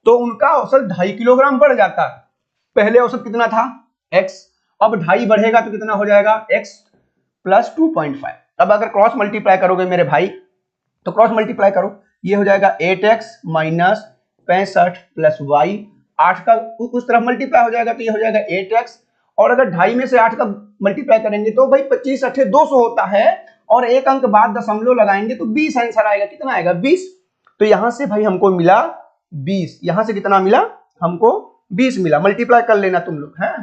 तो उनका औसत 2.5 किलोग्राम बढ़ जाता है। पहले औसत कितना था x, अब 2.5 बढ़ेगा तो कितना हो जाएगा x प्लस 2.5। अब अगर क्रॉस मल्टीप्लाई करोगे मेरे भाई, तो क्रॉस मल्टीप्लाई करो, ये हो जाएगा 8x माइनस 65 प्लस y, 8 का उस तरफ मल्टीप्लाई हो जाएगा तो ये हो जाएगा 8x, और अगर 2.5 में से 8 का मल्टीप्लाई करेंगे तो भाई 25 8 200 होता है, और एक अंक बाद दशमलव लगाएंगे तो 20 आंसर आएगा। कितना आएगा 20, तो यहां से भाई हमको मिला 20, यहां से कितना मिला हमको 20 मिला, मल्टीप्लाई कर लेना तुम लोग, है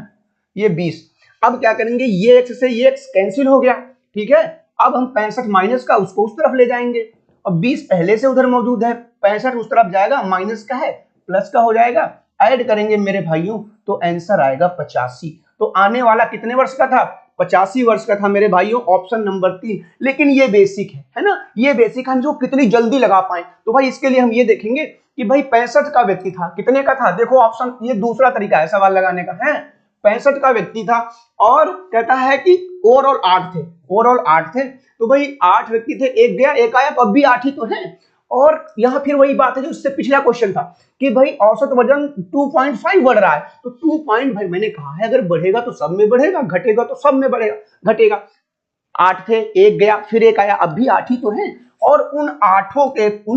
ये 20। अब क्या करेंगे, ये x से ये x कैंसिल हो गया, ठीक है। अब हम 65 माइनस का उसको उस तरफ ले जाएंगे, और 20 पहले से उधर मौजूद है, 65 उस तरफ जाएगा, माइनस का है प्लस का हो जाएगा, ऐड करेंगे मेरे भाइयों तो आंसर आएगा 85। तो आने वाला कितने वर्ष का था, 85 वर्ष का था मेरे भाइयों, ऑप्शन नंबर 3। लेकिन ये बेसिक है ना, ये बेसिक हम जो कितनी जल्दी लगा पाए, तो भाई इसके लिए हम ये देखेंगे कि भाई 65 का व्यक्ति था, कितने का था, देखो ऑप्शन, ये दूसरा तरीका है सवाल लगाने का, है 65 का व्यक्ति था और कहता है कि ओवरऑल 8 थे, ओवरऑल 8 थे, तो भाई 8 व्यक्ति थे, एक गया एक आया, तो अब भी 8 ही तो है। और यहां फिर वही बात है जो इससे पिछला क्वेश्चन था कि भाई औसत वजन 2.5 बढ़ रहा है, तो 2 पॉइंट, भाई मैंने कहा है अगर बढ़ेगा तो सब में बढ़ेगा, घटेगा तो सब में बढ़ेगा घटेगा। 8 थे, एक गया फिर एक आया, अब भी 8 ही तो है, और उन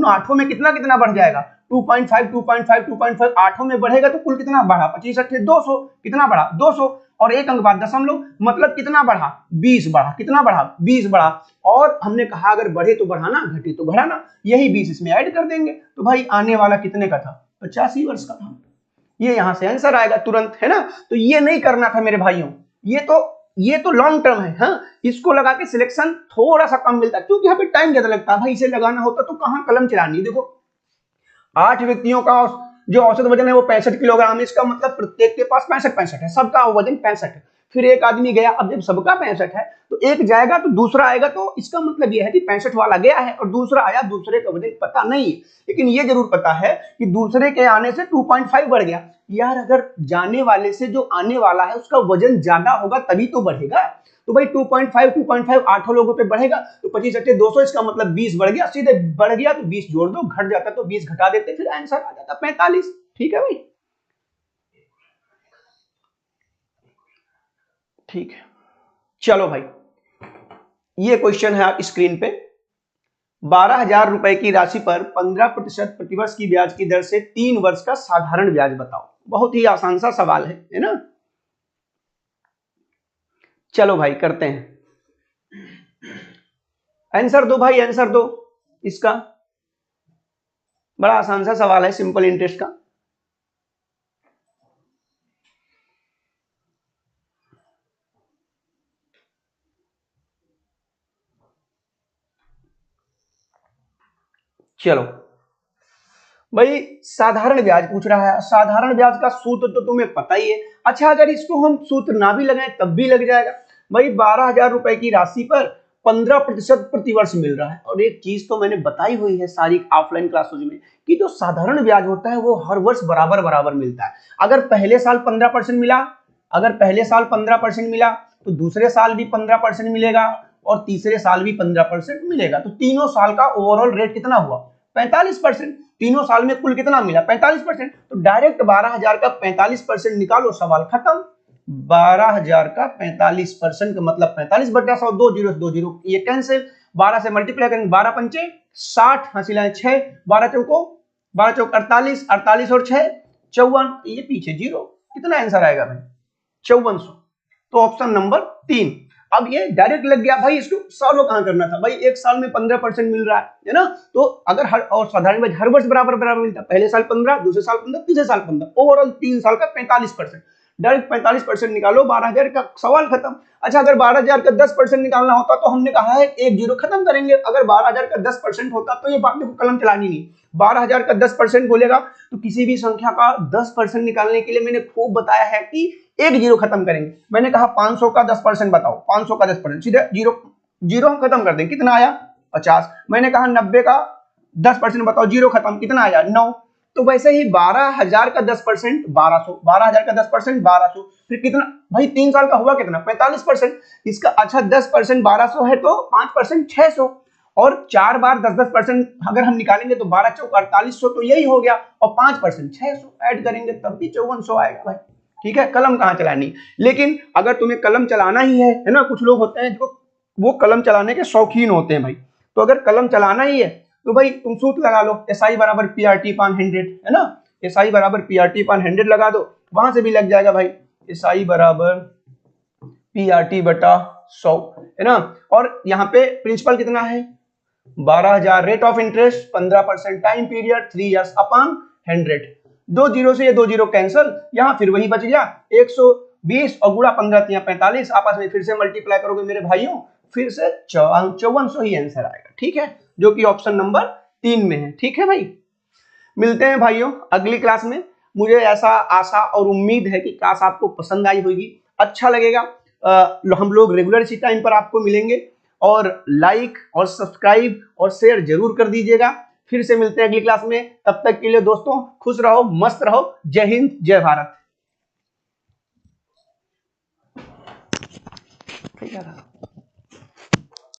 आठों में कितना कितना बढ़ जाएगा, 2.5 2.5 2.5 आठों में बढ़ेगा तो कुल कितना बढ़ा, 25 8 200, कितना बढ़ा 200, और एक अंक बाद दशमलव, मतलब कितना बढ़ा 20 बढ़ा, कितना बढ़ा 20 बढ़ा। और हमने कहा अगर बढ़े तो बढ़ाना, घटे तो घटाना, यही 20 इसमें ऐड कर देंगे, तो भाई आने वाला कितने का था, 85 वर्ष का था। ये यहां से आंसर आएगा तुरंत, है ना। तो ये नहीं करना था मेरे भाइयों, ये तो ये तो लॉन्ग टर्म है, हाँ, इसको लगा के सिलेक्शन थोड़ा सा कम मिलता है क्योंकि यहाँ पे टाइम ज्यादा लगता है भाई। इसे लगाना होता तो कहाँ कलम चलानी। देखो 8 व्यक्तियों का जो औसत वजन है वो 65 किलोग्राम है, इसका मतलब प्रत्येक के पास 65 है, सबका वजन 65 है। फिर एक आदमी गया, अब जब सबका 65 है तो एक जाएगा तो दूसरा आएगा, तो इसका मतलब यह है कि 65 वाला गया है और दूसरा आया, दूसरे का वजन पता नहीं है, लेकिन ये जरूर पता है कि दूसरे के आने से 2.5 बढ़ गया। यार अगर जाने वाले से जो आने वाला है उसका वजन ज्यादा होगा तभी तो बढ़ेगा। तो भाई 2.5 8 लोगों पे बढ़ेगा तो 25 × 200, इसका मतलब 20 बढ़ गया, सीधे बढ़ गया तो 20 जोड़ दो, घट जाता तो 20 घटा देते, फिर आंसर आ जाता 45। ठीक है भाई, ठीक है। चलो भाई, ये क्वेश्चन है आप स्क्रीन पे। 12,000 रुपए की राशि पर 15% प्रतिवर्ष की ब्याज की दर से 3 वर्ष का साधारण ब्याज बताओ। बहुत ही आसान सा सवाल है ना। चलो भाई करते हैं, आंसर दो भाई, आंसर दो इसका। बड़ा आसान सा सवाल है, सिंपल इंटरेस्ट का। चलो भाई, साधारण ब्याज पूछ रहा है। साधारण ब्याज का सूत्र तो तुम्हें पता ही है। अच्छा, अगर इसको हम सूत्र ना भी लगाएं तब भी लग जाएगा भाई। 12,000 रुपए की राशि पर 15% प्रतिवर्ष मिल रहा है। और एक चीज तो मैंने बताई हुई है सारी ऑफलाइन क्लासेज में कि जो साधारण ब्याज होता है वो हर वर्ष बराबर बराबर मिलता है। अगर पहले साल 15% मिला, अगर पहले साल 15% मिला तो दूसरे साल भी 15% मिलेगा और तीसरे साल भी 15% मिलेगा। तो तीनों साल का ओवरऑल रेट कितना हुआ? 45%। तीनों साल में कुल कितना मिला? 45%। तो डायरेक्ट 12,000 का 45% निकालो, सवाल खत्म। 12,000 का 45% का मतलब 45/100, 2 जीरो 2 जीरो, ये कैंसिल। 12 से मल्टीप्लाई करेंगे, 12 पंचे 60, हासिल 6, 12 चौको 48, 48 और 6 54, ये पीछे जीरो। कितना आंसर आएगा भाई? 5400। तो ऑप्शन नंबर 3। अब ये डायरेक्ट लग गया भाई, इसको सॉल्व कहां करना था भाई? एक साल में 15% मिल रहा है ना, तो अगर हर और साधारण ब्याज हर वर्ष बराबर बराबर मिलता, पहले साल 15, दूसरे साल 15, तीसरे साल 15, ओवरऑल 3 साल का 45%। डायरेक्ट 45% निकालो, 12,000 का सवाल खत्म। अच्छा, अगर 12,000 का 10% निकालना होता तो हमने कहा है एक जीरो खत्म करेंगे। अगर 12,000 का 10% होता तो ये बात देखो, कलम चलानी नहीं। 12,000 का 10% बोलेगा तो किसी भी संख्या का 10% निकालने के लिए मैंने खूब बताया है कि एक जीरो खत्म करेंगे। मैंने कहा 500 का 10% बताओ, 500 का 10%, सीधे जीरो जीरो हम खत्म कर देंगे, कितना आया? 50। मैंने कहा 90 का 10% बताओ, जीरो खत्म, कितना आया? 9। तो वैसे ही 12,000 का 10% 1200, 12,000 का 10% 1200, फिर कितना भाई? 3 साल का हुआ कितना? 45%। इसका अच्छा 10% 1200 है तो 5% 600, और 4 बार 10% अगर हम निकालेंगे तो 12 चौक 4800, तो यही हो गया, और 5% 600 ऐड करेंगे तब भी 5400 आएगा भाई। ठीक है, कलम कहाँ चलानी। लेकिन अगर तुम्हें कलम चलाना ही है ना, कुछ लोग होते हैं जो वो कलम चलाने के शौकीन होते हैं भाई, तो अगर कलम चलाना ही है तो भाई तुम सूत्र लगा लो, SI बराबर PRT/100 है ना। SI बराबर PRT/100 लगा दो, वहां से भी लग जाएगा भाई। SI बराबर PRT/100 है ना। और यहाँ पे प्रिंसिपल कितना है? 12,000, rate of interest 15%, time period 3 years upon 100। 2 zero से ये 2 जीरो कैंसिल, यहाँ फिर वही बच गया 120 और गुणा 15 × 45, आपस में फिर से मल्टीप्लाई करोगे मेरे भाइयों, फिर से 5400 ही आंसर आएगा। ठीक है, जो कि ऑप्शन नंबर 3 में है। ठीक है भाई, मिलते हैं भाइयों अगली क्लास में। मुझे ऐसा आशा और उम्मीद है कि क्लास आपको पसंद आई होगी, अच्छा लगेगा। हम लोग रेगुलर इसी टाइम पर आपको मिलेंगे, और लाइक और सब्सक्राइब और शेयर जरूर कर दीजिएगा। फिर से मिलते हैं अगली क्लास में, तब तक के लिए दोस्तों खुश रहो, मस्त रहो। जय हिंद, जय भारत।